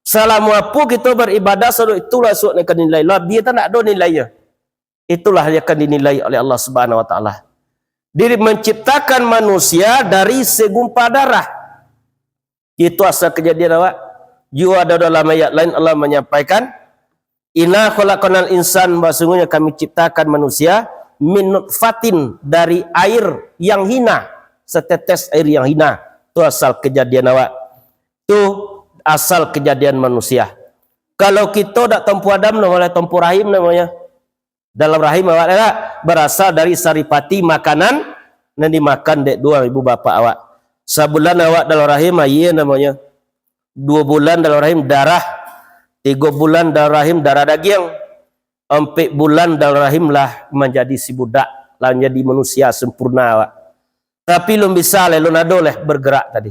Selama apa kita beribadah, itulah suat akan dinilai. Lebih tak ada nilainya. Itulah yang akan dinilai oleh Allah Subhanahu Wa Taala. Diri menciptakan manusia dari segumpal darah. Itu asal kejadian awak. Juga ada dalam ayat lain Allah menyampaikan, inna khalaqnal insan, sesungguhnya kami ciptakan manusia min nutfatin, dari air yang hina, setetes air yang hina. Itu asal kejadian awak. Itu asal kejadian manusia. Kalau kita tak tempuh Adam oleh tempuh rahim namanya. Dalam rahim awak tak berasal dari saripati makanan yang dimakan dek dua ibu bapa awak. Sebulan awak dalam rahim iya namanya. 2 bulan dalam rahim darah, 3 bulan dalam rahim darah daging, 4 bulan dalam rahim lah menjadi si budak, lah menjadi manusia sempurna awak. Tapi belum bisa lelon ado leh bergerak tadi.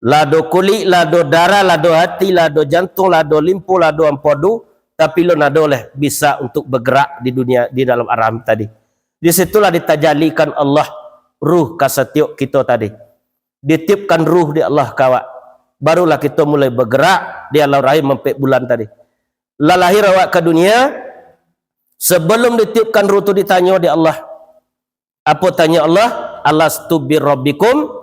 Lado kulit, lado darah, lado hati, lado jantung, lado limpu, lado empedu, tapi lo nado leh bisa untuk bergerak di dunia, di dalam alam tadi. Disitulah ditajalikan Allah ruh kasetiuk kita tadi. Ditipkan ruh di Allah kawak. Barulah kita mulai bergerak di alam rahim 4 bulan tadi. Lah lahir awak ke dunia, sebelum ditipkan ruh tu ditanya di Allah. Apa tanya Allah? Alastu birabbikum?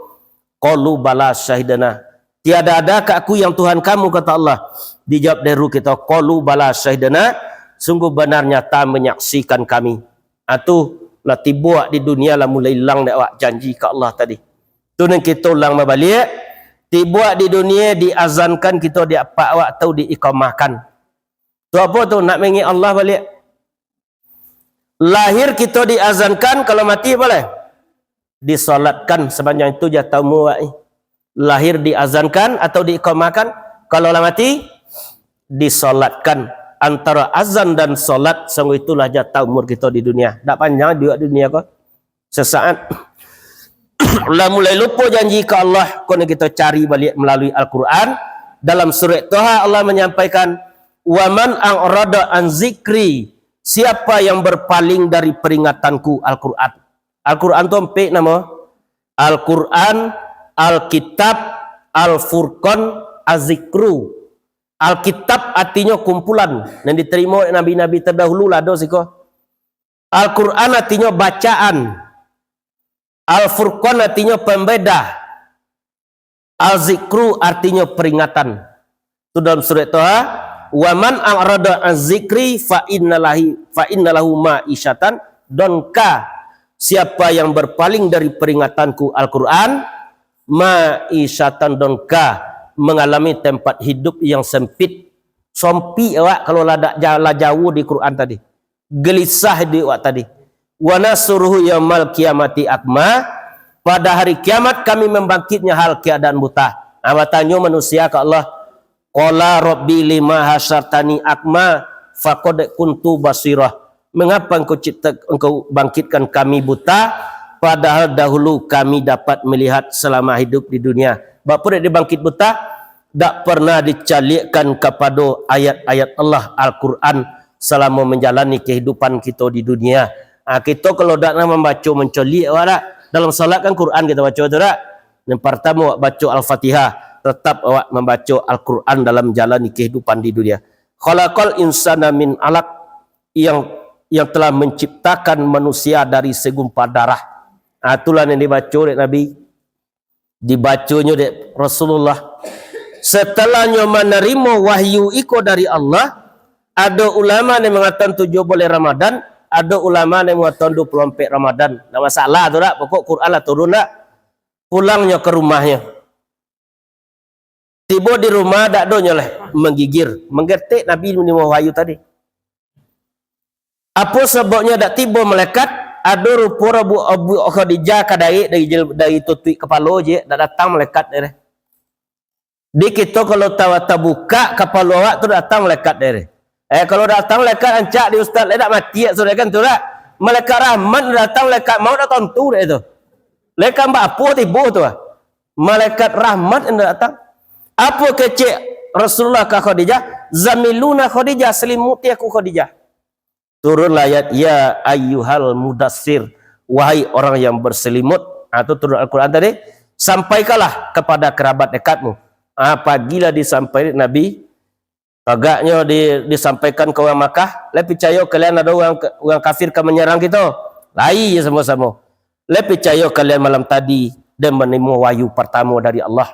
Qalu bala syahidana. Tiada adakah aku yang Tuhan kamu, kata Allah. Dijawab dari ruh kita, qalu bala syahidana, sungguh benar nyata menyaksikan kami. Atu lah tiba di dunia lah mulai hilang dak awak janji ke Allah tadi. Tu nan kita ulang balik. Tiba di dunia diazankan kita di apa awak tahu diiqamahkan. Tu apa tu nak mengi Allah balik. Lahir kita diazankan, kalau mati boleh disolatkan sepanjang itu jatah muak. Lahir diazankan atau diiqamahkan, kalau lah mati disolatkan. Antara azan dan solat, sungguh itulah jatah umur kita di dunia. Tak panjang juga di dunia kau. Sesaat lah mulai lupa janji ke Allah, kau kita cari balik melalui Al-Quran. Dalam surat Taha Allah menyampaikan, waman a'rada an zikri, siapa yang berpaling dari peringatanku. Al-Quran. Al-Quran tu empat nama. Al-Quran, Al-Kitab, Al-Furqan, Az-Zikru. Alkitab artinya kumpulan yang diterima oleh nabi-nabi terdahulu lah dosiko. Al-Quran artinya bacaan. Al-Furqan artinya pembeda. Al-Zikru artinya peringatan. Itu dalam surat Taha. Wa man a'rada az-zikri fa innalahu ma'isyatan donka. Siapa yang berpaling dari peringatanku Al-Quran, ma'isyatan donka, mengalami tempat hidup yang sempit. Sompi awak kalau ladak jala jauh di Quran tadi. Gelisah di awak tadi. Wa nasuruhu yaumal qiyamati akma, pada hari kiamat kami membangkitnya hal keadaan buta. Tanya manusia ke Allah, qala rabbi lima hasyartani akma faqad kuntu basirah. Mengapa engkau bangkitkan kami buta, padahal dahulu kami dapat melihat selama hidup di dunia. Bapa dia bangkit buta, tak pernah dicalikkan kepada ayat-ayat Allah Al-Quran selama menjalani kehidupan kita di dunia. Kita kalau tak nak membaca mencolik awak dalam salat kan Quran kita baca tu tak? Yang pertama awak baca Al-Fatihah, tetap awak membaca Al-Quran dalam menjalani kehidupan di dunia. Khalaqal insana min alaq, yang telah menciptakan manusia dari segumpal darah. Itulah yang dibaca oleh Nabi, dibacanya oleh Rasulullah. Setelahnya menerima wahyu iko dari Allah, ada ulama yang mengatakan 7 bulan Ramadan, ada ulama yang mengatakan 24 Ramadan. Tak masalah tu tak, pokok Quran lah turun tak. Pulangnya ke rumahnya. Tiba di rumah tak ada lah menggigir, menggetik Nabi menerima wahyu tadi. Apa sebabnya tak tiba malaikat? Ada rupa Abu Khadijah kadai dari tutui kepala je, tak datang malaikat dia. Di kita kalau tahu buka kepala awak tu datang malaikat dari. Kalau datang malaikat ancak di ustaz tak mati sudah kan tu tak. Malaikat rahmat datang, malaikat maut datang tu dah itu. Malaikat apa tiba tu. Malaikat rahmat yang datang. Apa kecik Rasulullah ke Khadijah? Zamiluna Khadijah, selimuti aku Khadijah. Turunlah ayat ya ayyuhal mudassir, wahai orang yang berselimut. Itu turun Al-Quran tadi. Sampaikanlah kepada kerabat dekatmu. Apabila disampaikan Nabi, agaknya disampaikan ke orang Makkah, lebih percaya kalian ada orang kafir akan menyerang kita. Lai je sama-sama. Lebih percaya kalian malam tadi dan menerima wahyu pertama dari Allah.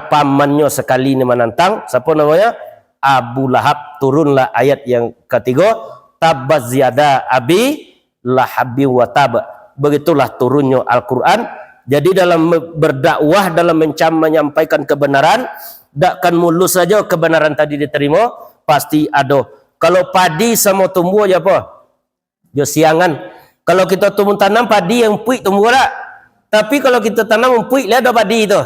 Pamannya sekali ni menantang, siapa namanya? Abu Lahab. Turunlah ayat yang ketiga, tabaz yada abi lahabi wa tab. Begitulah turunnya Al-Quran. Jadi dalam berdakwah, dalam menyampaikan kebenaran, takkan mulus saja kebenaran tadi diterima, pasti ada. Kalau padi sama tumbuh aja apa? Jo siangan. Kalau kita tumbuh tanam padi yang puik tumbuh tak? Tapi kalau kita tanam puik lihat ada padi itu.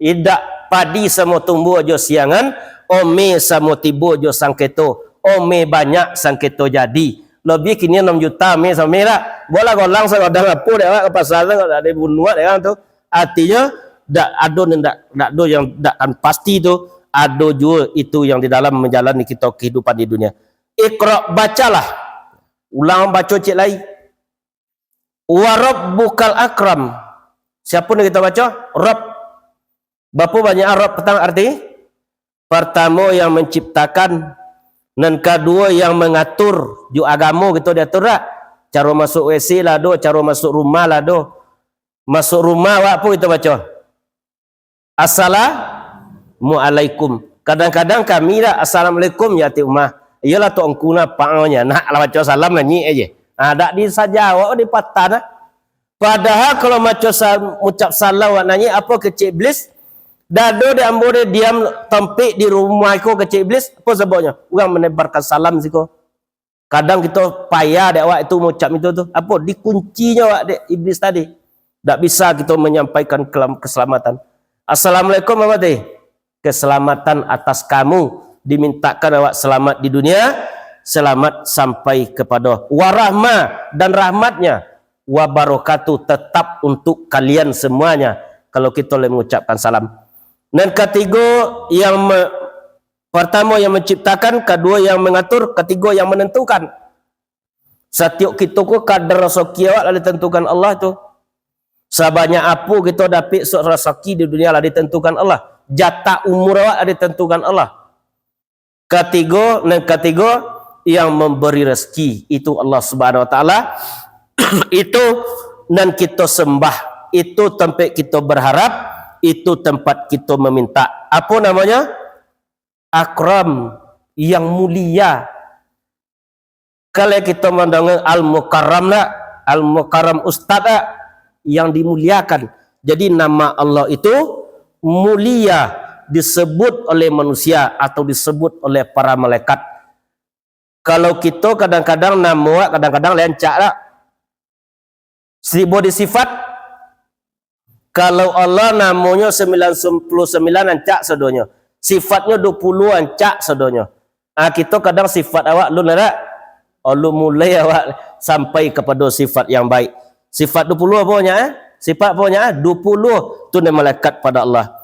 Tidak, padi sama tumbuh aja siangan, ome sama tibu aja sangketo. Ome banyak sangketo jadi. Lebih kini 6 juta me sama lah. Bola golang saya ada apa dah ke pasar ada bunuh dah tu. Artinya dak ada yang dak kan pasti tu, ada juga itu yang di dalam menjalani kita kehidupan di dunia. Iqra, bacalah. Ulang baca cik lain. Wa rabbukal akram. Siapa yang kita baca? Rabb. Berapa banyak Rabb petang arti? Pertama yang menciptakan, dan kedua yang mengatur ju agama gitu diatur tak. Cara masuk WC lah do, cara masuk rumah lah do. Masuk rumah awak pun kita baca Assalamualaikum. Kadang-kadang kami dah Assalamualaikum ya ti umah. Iyalah tu angkuna paonya nak lah baca salam lah nyi aje. Dak di saja awak di patan. Padahal kalau baca ucap salam awak nanya apa kecil iblis? Dado di ambore diam tempik di rumah ko kecil iblis apa sebabnya? Orang menebarkan salam siko. Kadang kita payah dek awak itu mengucap itu tu. Apa dikuncinya awak dek iblis tadi. Tak bisa kita menyampaikan keselamatan. Assalamualaikum apa tadi? Keselamatan atas kamu. Dimintakan awak selamat di dunia, selamat sampai kepada warahmah dan rahmatnya, wabarakatuh tetap untuk kalian semuanya kalau kita boleh mengucapkan salam. Dan ketiga yang pertama yang menciptakan, kedua yang mengatur, ketiga yang menentukan. Setiap kita ku kadar rezeki awak lah ditentukan Allah tu. Sebanyak apa kita dapat rezeki di dunia lah ditentukan Allah. Jatah umur awak lah ditentukan Allah. Ketiga yang memberi rezeki itu Allah Subhanahu Wa Taala. Itu dan kita sembah, itu tempat kita berharap, itu tempat kita meminta. Apa namanya? Akram, yang mulia. Kalau kita mendengar Al-Mukarram lah, Al-Mukarram Ustaz lah, yang dimuliakan. Jadi nama Allah itu mulia, disebut oleh manusia atau disebut oleh para malaikat. Kalau kita kadang-kadang nama kadang-kadang lencak lah. Bodi sifat, kalau Allah namanya 99 ancak sedonya, sifatnya 20 ancak sedonya. Kita kadang sifat awak lu nak, lu mulai awak sampai kepada sifat yang baik. Sifat 20 apanya? Sifat apanya? 20 tu nama malaikat pada Allah.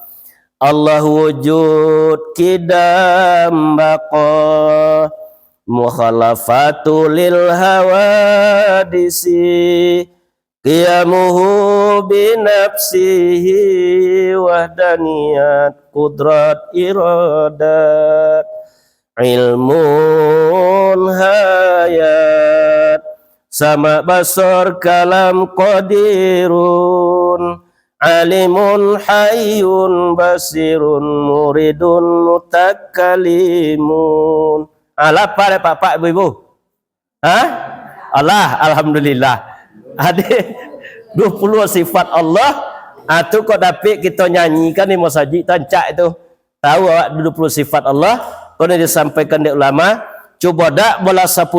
Allah wujud kidam baqa mukhalafatu lil hawadisi qiyamuhu binafsihi wahdaniyat kudrat iradat ilmun hayat sama basar kalam qadirun alimun hayyun basirun muridun mutakalimun. Apa dah pak ibu-ibu? Allah, alhamdulillah. Ada 20 sifat Allah. Tu kau dapat kita nyanyikan di masjid tancak itu. Tahu awak 20 sifat Allah. Kau ni disampaikan di ulama. Cuba dak bola 10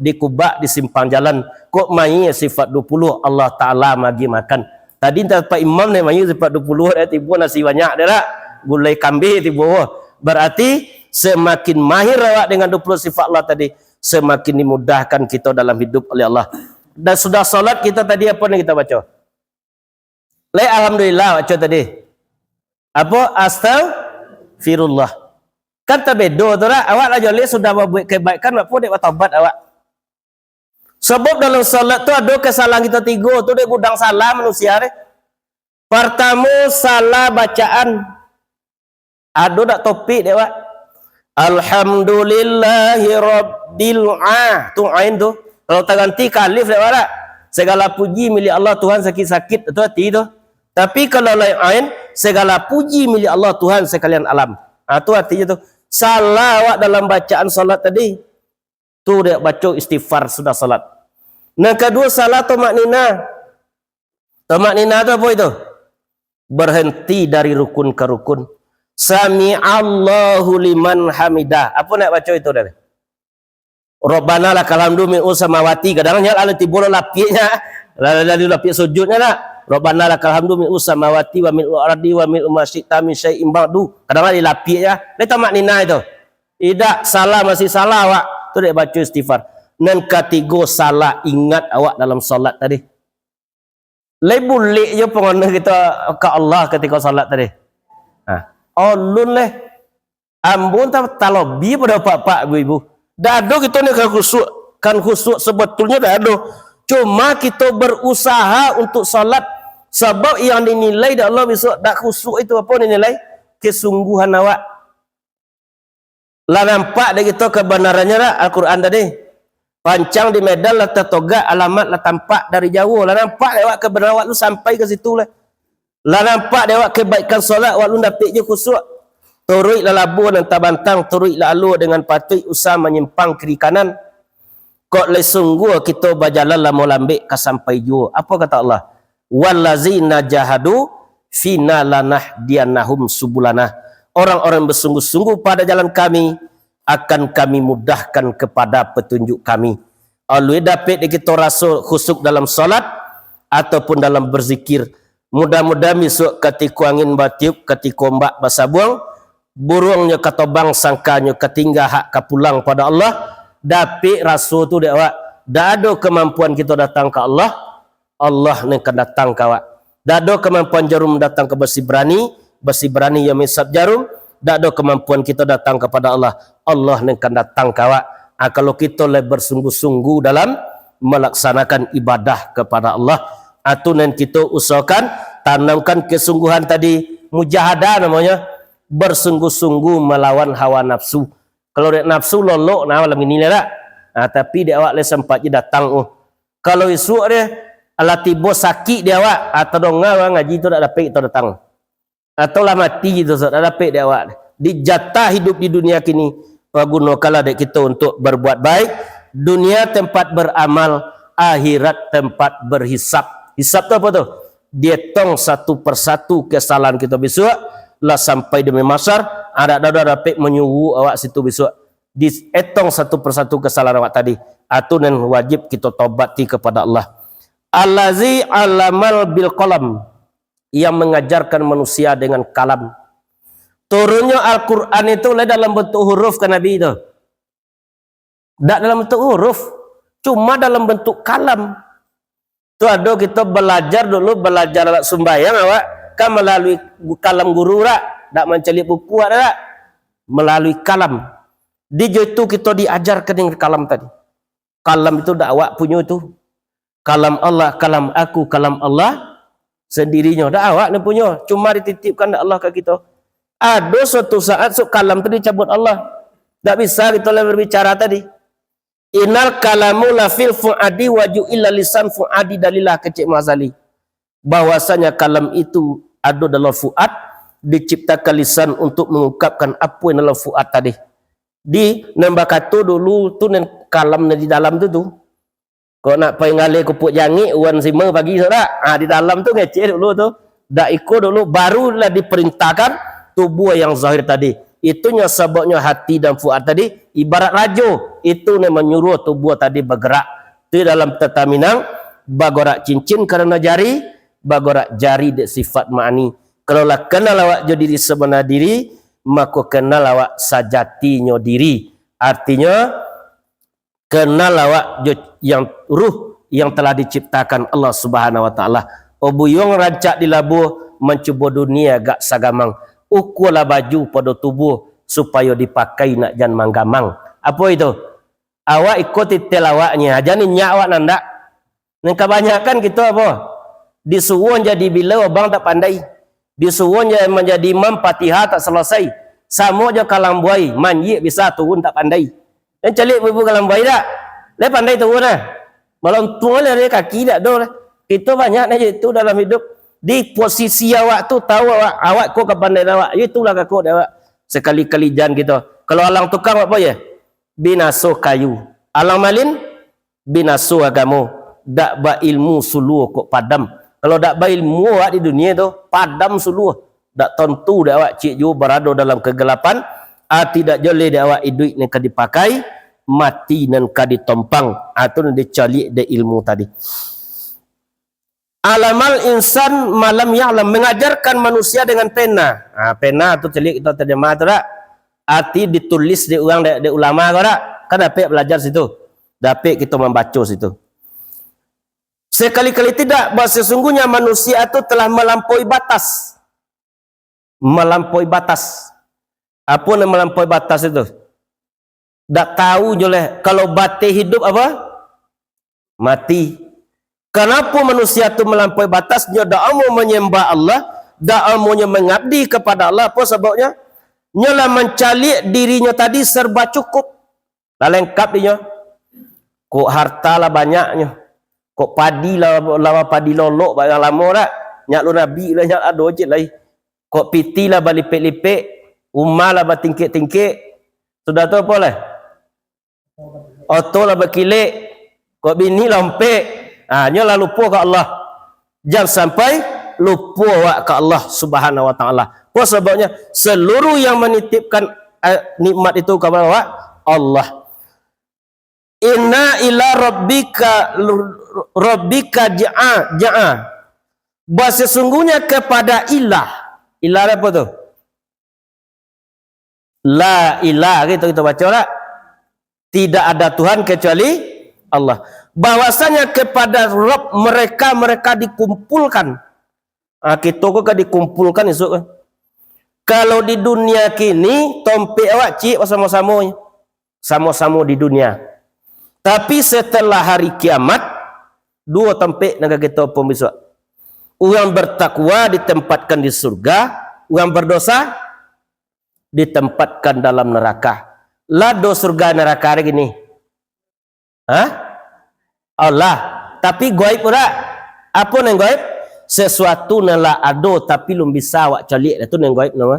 dikubak di simpang jalan. Kok mai sifat 20 Allah Taala magi makan. Tadi Pak Imam ni mayu sifat 20 dah tiba nasi banyak dah tak? Gulai kambing tiba. Berarti semakin mahir awak dengan 20 sifat Allah tadi, semakin dimudahkan kita dalam hidup oleh Allah. Dan sudah solat kita tadi apa ni kita baca? Alhamdulillah baca tadi. Apa? Astaghfirullah. Kan terbeda tu lah. Awak lah joleh sudah membuat kebaikan, apa dia bertobat awak? Sebab dalam salat tu ada kesalahan kita 3 tu dia gudang salah manusia ni. Pertama salah bacaan. Ada tak topik dia buat? Alhamdulillahi rabbil tu ain tu. Kalau tak ganti kalif dia buat tak? Segala puji milik Allah Tuhan sakit-sakit tu hati tu. Tapi kalau lain ain, segala puji milik Allah Tuhan sekalian alam. Tu artinya tu. Salah awak dalam bacaan salat tadi. Tu dia baca istighfar sudah salat. Yang kedua salah tamak nina. Tamak nina tu apa itu? Berhenti dari rukun ke rukun. Sami'allahu liman hamidah. Apa nak baca itu dari? Rabbana lakal hamdu min usamawati. Kadang-kadang ala tibur lapiknya. Lalu lapik sujudnya nak. Rabbana lakal hamdu min usamawati wa min ardi wa min umasyita min syai'in ba'du. Kadang-kadang dilapiknya. Dia tamak nina itu. Tidak salah masih salah awak. Tu dia baca istighfar. Dan ketiga salah ingat awak dalam solat tadi. Boleh je pengguna kita ke Allah ketika solat tadi. Ulun leh. Ambun tak talobi pada pak-pak ibu-ibu. Dah ada kita ni kan khusyuk sebetulnya dah ada. Cuma kita berusaha untuk solat. Sebab yang dinilai dah Allah besok dah khusyuk itu apa dinilai? Kesungguhan awak. Lah nampak dah kita kebenarannya lah Al-Quran tadi. Pancang di Medan lah tertogak, alamat lah tampak dari jauh. Lah nampak lewat kebenaran awak lu sampai ke situ lah. Lah nampak lewat kebaikan solat awak lu dapat je khusyuk. Turut lah labu dan tabantang, turut lah alur dengan patut usah menyimpang kiri kanan. Kok le sungguh kita berjalan lah mau lambik ke sampai jua. Apa kata Allah? Wallazina jahadu fina lanahdiyannahum subulana. Orang-orang bersungguh-sungguh pada jalan kami akan kami mudahkan kepada petunjuk kami. Alwi dapat kita rasa khusyuk dalam solat ataupun dalam berzikir. Mudah-mudahan besok ketika angin batiup, ketika ombak basabuang, burungnya katobang sangkanya ketinggal hak kapulang pada Allah, dapat rasa tu dia awak. Dah ada kemampuan kita datang ke Allah, Allah yang akan datang ke awak. Dah ada kemampuan jarum datang ke besi berani yang misap jarum. Tak ada kemampuan kita datang kepada Allah, Allah yang akan datang ke awak. Kalau kita lebih bersungguh-sungguh dalam melaksanakan ibadah kepada Allah, atau nan kita usahakan tanamkan kesungguhan tadi, mujahadah namanya, bersungguh-sungguh melawan hawa nafsu. Kalau dia nafsu lolok nah malam ini lah, tapi dia awak le sempat je datang. Kalau esok dia ala tiba sakit dia awak atau dongah ngaji tu tak dapat kita datang. Atau lah mati gitu, tak dapat dia awak. Dijatah hidup di dunia kini, gunakanlah dek kita untuk berbuat baik. Dunia tempat beramal, akhirat tempat berhisap. Hisap tu apa tu? Dia tong satu persatu kesalahan kita besok lah sampai demi masar. Ada dapat menyuruh awak situ besok. Dietong satu persatu kesalahan awak tadi. Atau dan wajib kita taubati kepada Allah. Allazi alamal bil qalam, yang mengajarkan manusia dengan kalam. Turunnya Al-Quran itu dalam bentuk huruf ke Nabi itu. Tak dalam bentuk huruf, cuma dalam bentuk kalam. Tu ada kita belajar dulu, belajar sembahyang awak kan melalui kalam guru tak, tak mencelik buku tak, melalui kalam. Di itu kita diajarkan dengan kalam tadi. Kalam itu tak awak punya itu. Kalam Allah, kalam aku, kalam Allah sendirinya. Tak awak ni punya, cuma dititipkan Allah ke kita. Ada suatu saat kalam tadi cabut Allah. Tak bisa kita berbicara tadi. Innal kalamu la fil fuadi wa ju'illa lisan fuadi dalilah kecik mazali. Bahwasanya kalam itu ada dalam fuad, diciptakan lisan untuk mengungkapkan apa yang dalam fuad tadi. Di nambah kata dulu tu nan kalam di dalam tu. Kau nak pengalih kupuk jangi uan sima pagi tak? Di dalam tu ngecek dulu tu. Dak ikut dulu barulah diperintahkan tubuh yang zahir tadi. Itunya sebabnya hati dan fuad tadi ibarat rajo. Itu yang menyuruh tubuh tadi bergerak. Itu dalam tata Minang, bagorak cincin kerana jari, bagorak jari dek sifat ma'ani. Kalau lah kenal awak jo diri sebenar diri, maka kenal awak sajatinya diri. Artinya kenal awak jo yang ruh yang telah diciptakan Allah Subhanahu wa taala. Obuyong rancak di labuh mencuba dunia gak sagamang. Ukulah baju pada tubuh supaya dipakai nak jan manggamang. Apa itu? Awak ikuti telawaknya. Jadi nyak awak nandak. Yang kebanyakan kita apa? Disuruh jadi bila abang tak pandai. Disuruh menjadi imam Fatihah tak selesai. Sama je kalam buai, manjik bisa turun tak pandai. Dan celik ibu kalam buai tak? Dia pandai turun lah. Malam tua lah dia kaki tak ada lah. Kita banyak aja itu dalam hidup. Di posisi awak tu tahu awak kau kepandai awak. Itulah kakak awak. Sekali-kali jangan kita. Kalau alang tukang apa ya? Binaso kayu. Alang malin binaso agama. Dak ba ilmu suluh kok padam. Kalau dak ba ilmu awak di dunia tu padam suluh. Dak tentu dak awak cik ju berada dalam kegelapan. Tidak boleh dak awak hidup ni ka dipakai, mati nan ka ditompang atau dicalik de ilmu tadi. Alamal insan malam ya'lam, mengajarkan manusia dengan pena. Pena tu celik kita terjemah tu tak? Arti ditulis di orang de ulama kau tak? Kan dapat belajar situ. Dapat kita membaca situ. Sekali-kali tidak, bahawa sesungguhnya manusia itu telah melampaui batas. Melampaui batas. Apa yang melampaui batas itu? Tak tahu je lah. Kalau batin hidup apa? Mati. Kenapa manusia itu melampaui batasnya? Tak mau menyembah Allah, tak maunya mengabdi kepada Allah. Apa sebabnya? Nyalah mencalik dirinya tadi serba cukup. Dah lengkap dia. Kok harta lah banyaknya. Kok padi lah lawa padi lolok banyak lama dah. Nyak lu nabi lah nyak ado je lah. Kok piti lah balipek-lipek, umah lah batingkik-tingkik. Sudah tu apa lah? Oto lah berkilik. Kok bini lompek. Nyo lah lupa ke Allah. Jangan sampai lupa awak ke Allah Subhanahu wa taala. Apa sebabnya? Seluruh yang menitipkan nikmat itu kepada awak Allah. Inna ila rabbika ja'a. Bahasa sesungguhnya kepada ilah. Ilah apa tu? La ilah gitu kita baca tak? Tidak ada Tuhan kecuali Allah. Bahwasanya kepada Rabb mereka dikumpulkan. Kita kok dikumpulkan esok kan. Kalau di dunia kini tompek awak cik sama-sama. Sama-sama di dunia. Tapi setelah hari kiamat dua tompek negara kita pun besok. Orang bertakwa ditempatkan di surga, orang berdosa ditempatkan dalam neraka. Lah do surga neraka hari gini. Allah. Tapi gaib pula. Apa yang gaib? Sesuatu nala ado tapi belum bisa awak calik. Itu yang gaib nama.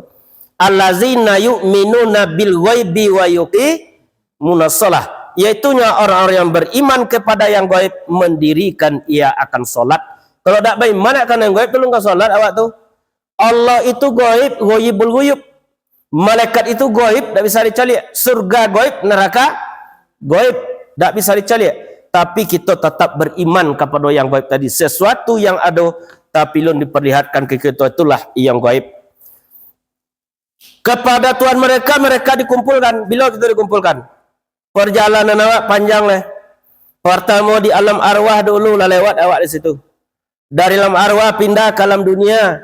Allazina yu'minuna bil ghaibi wa yuqimuna shalah. Iaitunya orang-orang yang beriman kepada yang gaib, mendirikan ia akan solat. Kalau tak beriman akan yang gaib, belum kan solat awak tu. Allah itu gaib, ghaibul ghuyub. Malaikat itu gaib, tak bisa dicalik. Surga gaib, neraka gaib, tak bisa dicalik. Tapi kita tetap beriman kepada yang gaib tadi. Sesuatu yang ada tapi belum diperlihatkan ke kita, itulah yang gaib. Kepada Tuhan mereka dikumpulkan. Bila kita dikumpulkan? Perjalanan awak panjang lah. Pertama di alam arwah dulu lah lewat awak di situ. Dari alam arwah pindah ke alam dunia.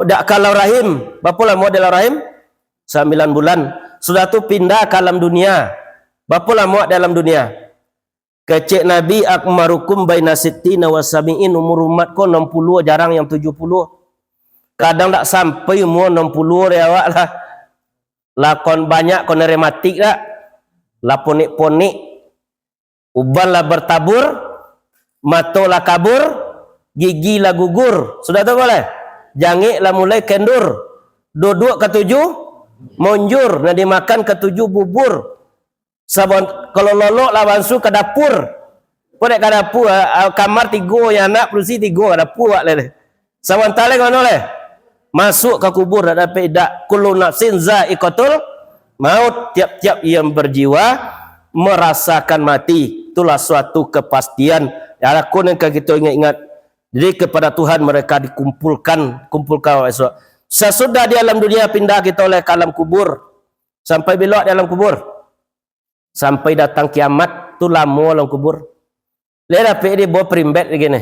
Dak kalau rahim. Berapa lama dalam rahim? 9 bulan. Sudah tu pindah ke alam dunia. Berapa lama dalam dunia? Kecik Nabi akmarukum baina sittina wa sabi'in, umur umat ko 60, jarang yang 70. Kadang tak sampai umur 60 dia awak lah. Lakon banyak kon rematik dak. La ponik-ponik. Uban lah bertabur, mata lah kabur, gigi lah gugur. Sudah tahu boleh? Jangik lah mulai kendur. Duduk ke-7 monjur, nak dimakan ke-7 bubur. Sabon kalau lolok lah bansu ke dapur. Podek ke dapur, kamar 3 yang anak perusi 3 ke dapur wak le. Sabon tale ngono le. Masuk ke kubur dak dapat dak kullu nafsin za'iqatul maut, tiap-tiap yang berjiwa merasakan mati. Itulah suatu kepastian. Ya aku yang kita ingat-ingat. Jadi kepada Tuhan mereka dikumpulkan esok. Sesudah di alam dunia pindah kita oleh ke alam kubur. Sampai belok di alam kubur. Sampai datang kiamat tu lama alam kubur. Lihat apa dia bawa perimbet begini.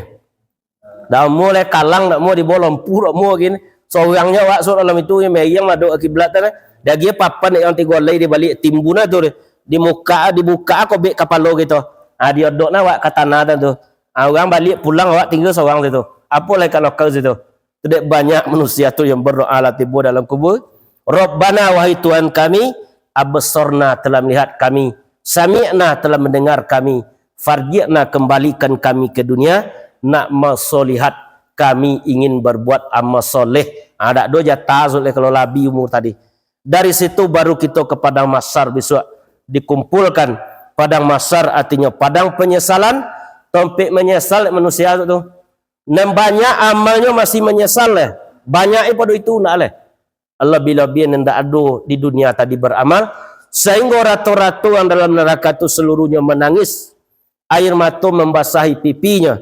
Dah mulai kalang dak mau dibawa lampu dak mau gini. Seorangnya wak sur alam itu yang meyang maduk kiblat sana. Dah dia papan yang 3 lay di balik timbuna tu di muka dibuka ko bek kapalo gitu. Dia dok na wak kat tanah tu. Orang balik pulang awak tinggal seorang situ. Apa lagi kalau kau situ? Tidak banyak manusia tu yang berdoa lah tiba dalam kubur. Rabbana wahai Tuhan kami, absorna telah melihat kami, sami'na telah mendengar kami, farji'na kembalikan kami ke dunia, nak masolihat kami ingin berbuat amal soleh. Ada doja tazul kalau labi umur tadi. Dari situ baru kita ke padang mahsyar besok dikumpulkan. Padang mahsyar artinya padang penyesalan. Tompek menyesal manusia tu. Dan banyak amalnya masih menyesal lah. Banyak pada itu nak lah. Allah bila biar hendak ada di dunia tadi beramal. Sehingga ratu-ratu yang dalam neraka itu seluruhnya menangis. Air mata membasahi pipinya.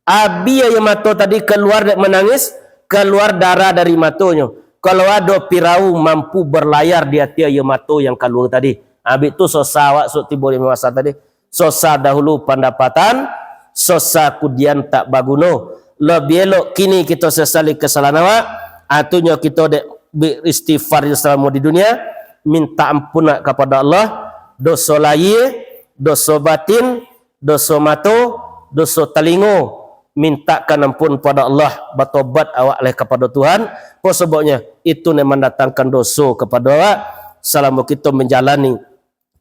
Abi air mata tadi keluar menangis. Keluar darah dari matanya. Kalau ada pirau mampu berlayar di hati air mata yang keluar tadi. Abi itu sosa awak tiba di masa tadi. Sosa dahulu pendapatan, sosa kemudian tak baguno. Lebih elok kini kita sesali kesalahan awak. Atunya kita beristighfar selama di dunia, minta ampun kepada Allah, dosa lahir, dosa batin, dosa mata, dosa telinga, mintakan ampun pada Allah, bertobat awak leh kepada Tuhan. Apa sebabnya? Itu yang mendatangkan dosa kepada awak selama kita menjalani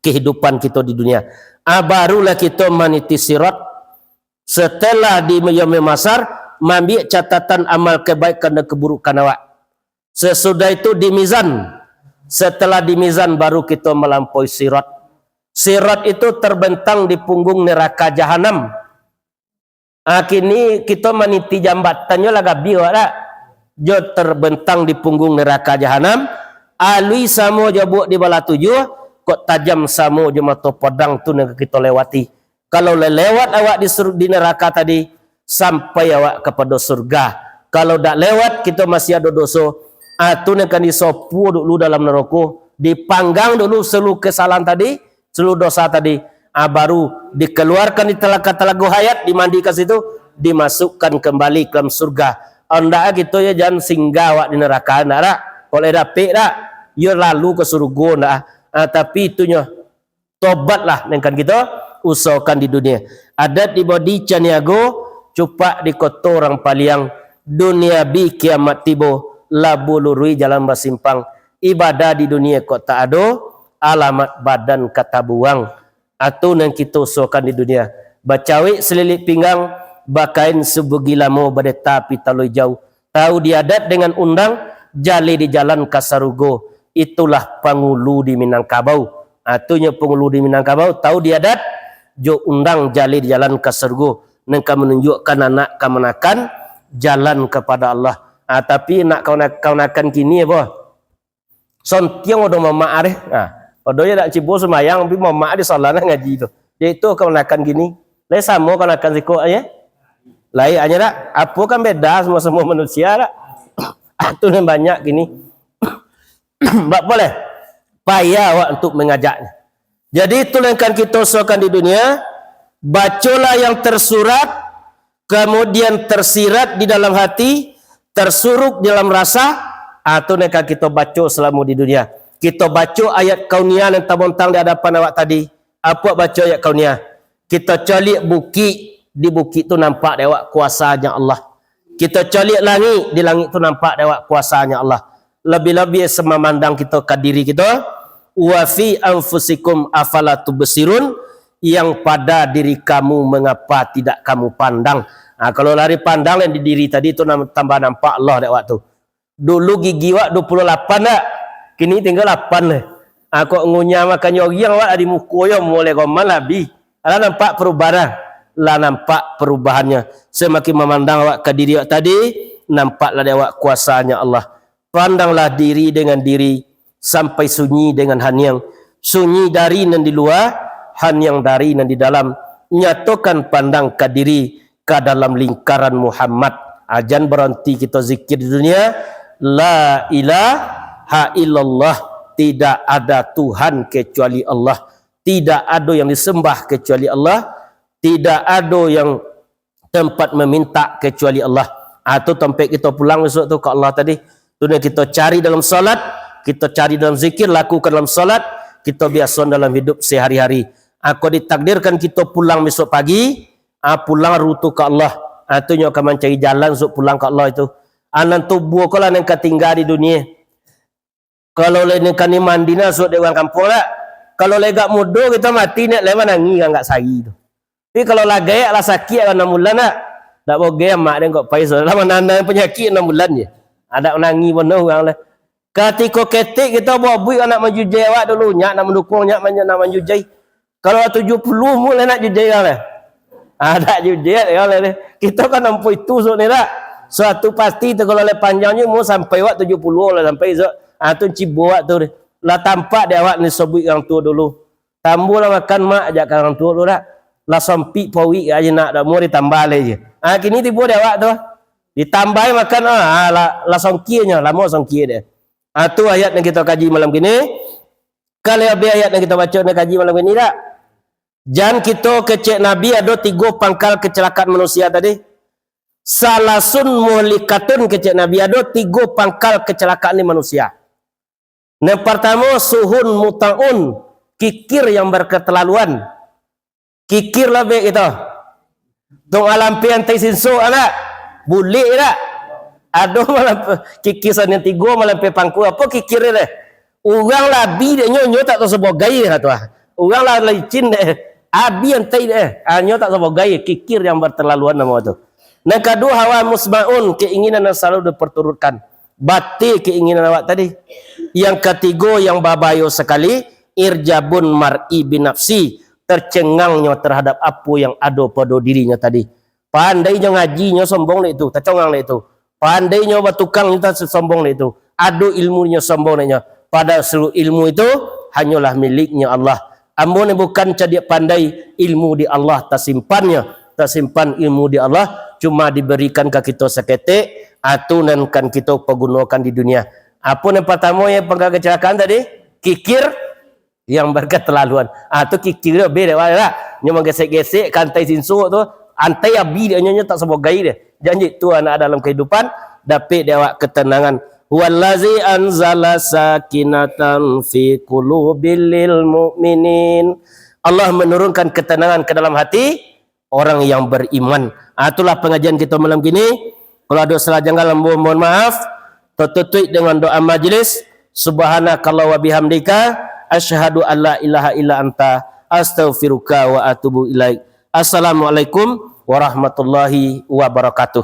kehidupan kita di dunia. Barulah kita meniti sirat. Setelah di Yaumil Mahsyar, mengambil catatan amal kebaikan dan keburukan awak. Sesudah itu di mizan. Setelah di mizan baru kita melampaui sirat. Sirat itu terbentang di punggung neraka jahanam. Kini kita meniti jambatannya lah gabi tak? Jo terbentang di punggung neraka jahanam. Alui samo jabuk di bala tujuh, kok tajam samo je mata pedang tu yang kita lewati. Kalau lewat awak di neraka tadi, sampai awak kepada surga. Kalau tak lewat, kita masih ada dosa. Tu yang akan disopu dulu dalam neraka, dipanggang dulu seluruh kesalahan tadi, seluruh dosa tadi. Baru dikeluarkan di telaga-telaga hayat, dimandikan situ, dimasukkan kembali ke dalam surga. Anda kita ya jangan singgah awak di neraka, tak? Kalau dapik tak, ya lalu ke surga tak? Tapi itunya tobatlah dengan kita usahakan di dunia. Adat di bodi caniago, cupak di kota orang paliang, dunia bi kiamat tibo, labu lurui jalan basimpang. Ibadah di dunia kok tak ada, alamat badan kata buang. Atau yang kita usahakan di dunia. Bacawi selilit pinggang, bakain sebegi lamo badai tapi taloi jauh. Tahu diadat dengan undang, jali di jalan kasarugo. Itulah pangulu di Minangkabau. Atunya pangulu di Minangkabau. Tahu diadat, jo undang jali di jalan kasarugo. Nengka menunjukkan anak kemenakan jalan kepada Allah. Tapi nak kau nakan kini apa? Sontiang udah mama areh. Padahal nak cibo semayang, tapi mama di salana ngaji tu. Jadi itu kau nakan gini. Lai sama kau nakan siko aja. Lai aja tak? Apa kan beda semua manusia tak? Itu yang banyak gini. Tak boleh. Payah awak untuk mengajaknya. Jadi itu yang akan kita usahakan di dunia. Bacalah yang tersurat, kemudian tersirat di dalam hati, tersuruk di dalam rasa, atau yang akan kita baca selama di dunia. Kita baca ayat kauniyah yang tabontang di hadapan awak tadi. Apa baca ayat kauniyah? Kita calik bukit, di bukit tu nampak awak kuasanya Allah. Kita calik langit, di langit tu nampak awak kuasanya Allah. Lebih-lebih semamandang kita ke diri kita. Wa fi anfusikum afala tubsirun, yang pada diri kamu mengapa tidak kamu pandang. Kalau lari pandang yang di diri tadi tu tambah nampak Allah dak waktu. Dulu gigi wak 28 dak. Kini tinggal 8 lah. Kok ngunyah makan yang awak di muka yo mulai gomal habis. Lah nampak perubahan. Lah nampak perubahannya. Semakin memandang awak ke diri awak tadi, nampaklah awak kuasanya Allah. Pandanglah diri dengan diri sampai sunyi dengan hanyang. Sunyi dari dan di luar, hanyang dari dan di dalam. Nyatakan pandang ke diri ke dalam lingkaran Muhammad. Jangan berhenti kita zikir di dunia. La ilaha illallah, tidak ada Tuhan kecuali Allah, tidak ada yang disembah kecuali Allah, tidak ada yang tempat meminta kecuali Allah. Atau tempat kita pulang besok tu ke Allah tadi, tu yang kita cari dalam salat, kita cari dalam zikir, lakukan dalam salat, kita biasa dalam hidup sehari-hari. Aku ditakdirkan kita pulang besok pagi, pulang rute ke Allah. Itu yang akan mencari jalan untuk pulang ke Allah itu. Anan tubuh kalau yang ketinggal di dunia. Kalau lain kan ni mandina suat dewan kampung lah. Kalau legak muda kita mati nak lewan nangi kan enggak sari tu. Tapi kalau lagi lah sakit kan 6 bulan nak. Tak boleh mak dia kok pai so. Lama nanda penyakit 6 bulan je. Ada nangi penuh orang lah. Ketika ketik kita bawa bui nak menjujai awak dulu, nyak nak mendukung, nyak nak menjujai. Kalau 70 mula nak jujai kan lah. Ada jujai kan lah. Kita kan nampu itu so ni tak. Suatu pasti tu kalau le panjangnya mau sampai wak 70 lah sampai so. Tu cibo wak tu lah tampak dia awak ni sebut orang tua dulu. Tambu lah makan mak ajak orang tua dulu dah. Lah sampi pawi aja nak dak mau ditambah lagi. Kini tiba dia awak tu. Ditambah makan lah songkinya, lah mau songki dia. Tu ayat yang kita kaji malam kini. Kalau ayat yang kita baca dan kaji malam kini tak. Jangan kita kecek Nabi ada 3 pangkal kecelakaan manusia tadi. Salasun muhlikatun kecek Nabi ada 3 pangkal kecelakaan di manusia. Yang pertama suhun muta'un, kikir yang berketerlaluan. Kikir lah baik kita. Tung alam pian tai sinso anak. Bulik tak? Ada malam kikir yang 3 malam pe pangku apa kikir dia? Orang labi dia nyo tak tahu sebagai tu. Orang lah licin deh. Abi antai deh. Hanya tak sebagai kikir yang berterlaluan nama itu. Yang kedua hawa musmaun, keinginan yang selalu diperturutkan. Batil keinginan awak tadi. Yang ketiga yang babayo sekali, irjabun mar'i binafsi, tercengangnya terhadap apa yang ada pada dirinya tadi. Pandainya ngajinya sombong itu, tercengang itu. Pandainya bertukang itu sombong itu. Ada ilmunya sombong itu. Pada seluruh ilmu itu hanyalah miliknya Allah. Amun bukan cadia pandai ilmu di Allah tersimpan ilmu di Allah cuma diberikan ke kita seketik atau nankan kita pergunakan di dunia. Apa yang pertama yang penggal kecelakaan tadi? Kikir yang berketerlaluan. Atau kikir dia beda lah. Nyo gesek-gesek kantai sinsuk tu, antai abi dia nyonya tak sebagai dia. Janji tu anak dalam kehidupan dapat dia awak ketenangan. Wallazi anzala sakinatan fi qulubil mu'minin. Allah menurunkan ketenangan ke dalam hati orang yang beriman. Itulah pengajian kita malam gini. Kalau ada salah janggal mohon maaf. Tutup dengan doa majlis. Subhanakallah wa bihamdika asyhadu an la ilaha illa anta astaghfiruka wa atubu ilaik. Assalamualaikum warahmatullahi wabarakatuh.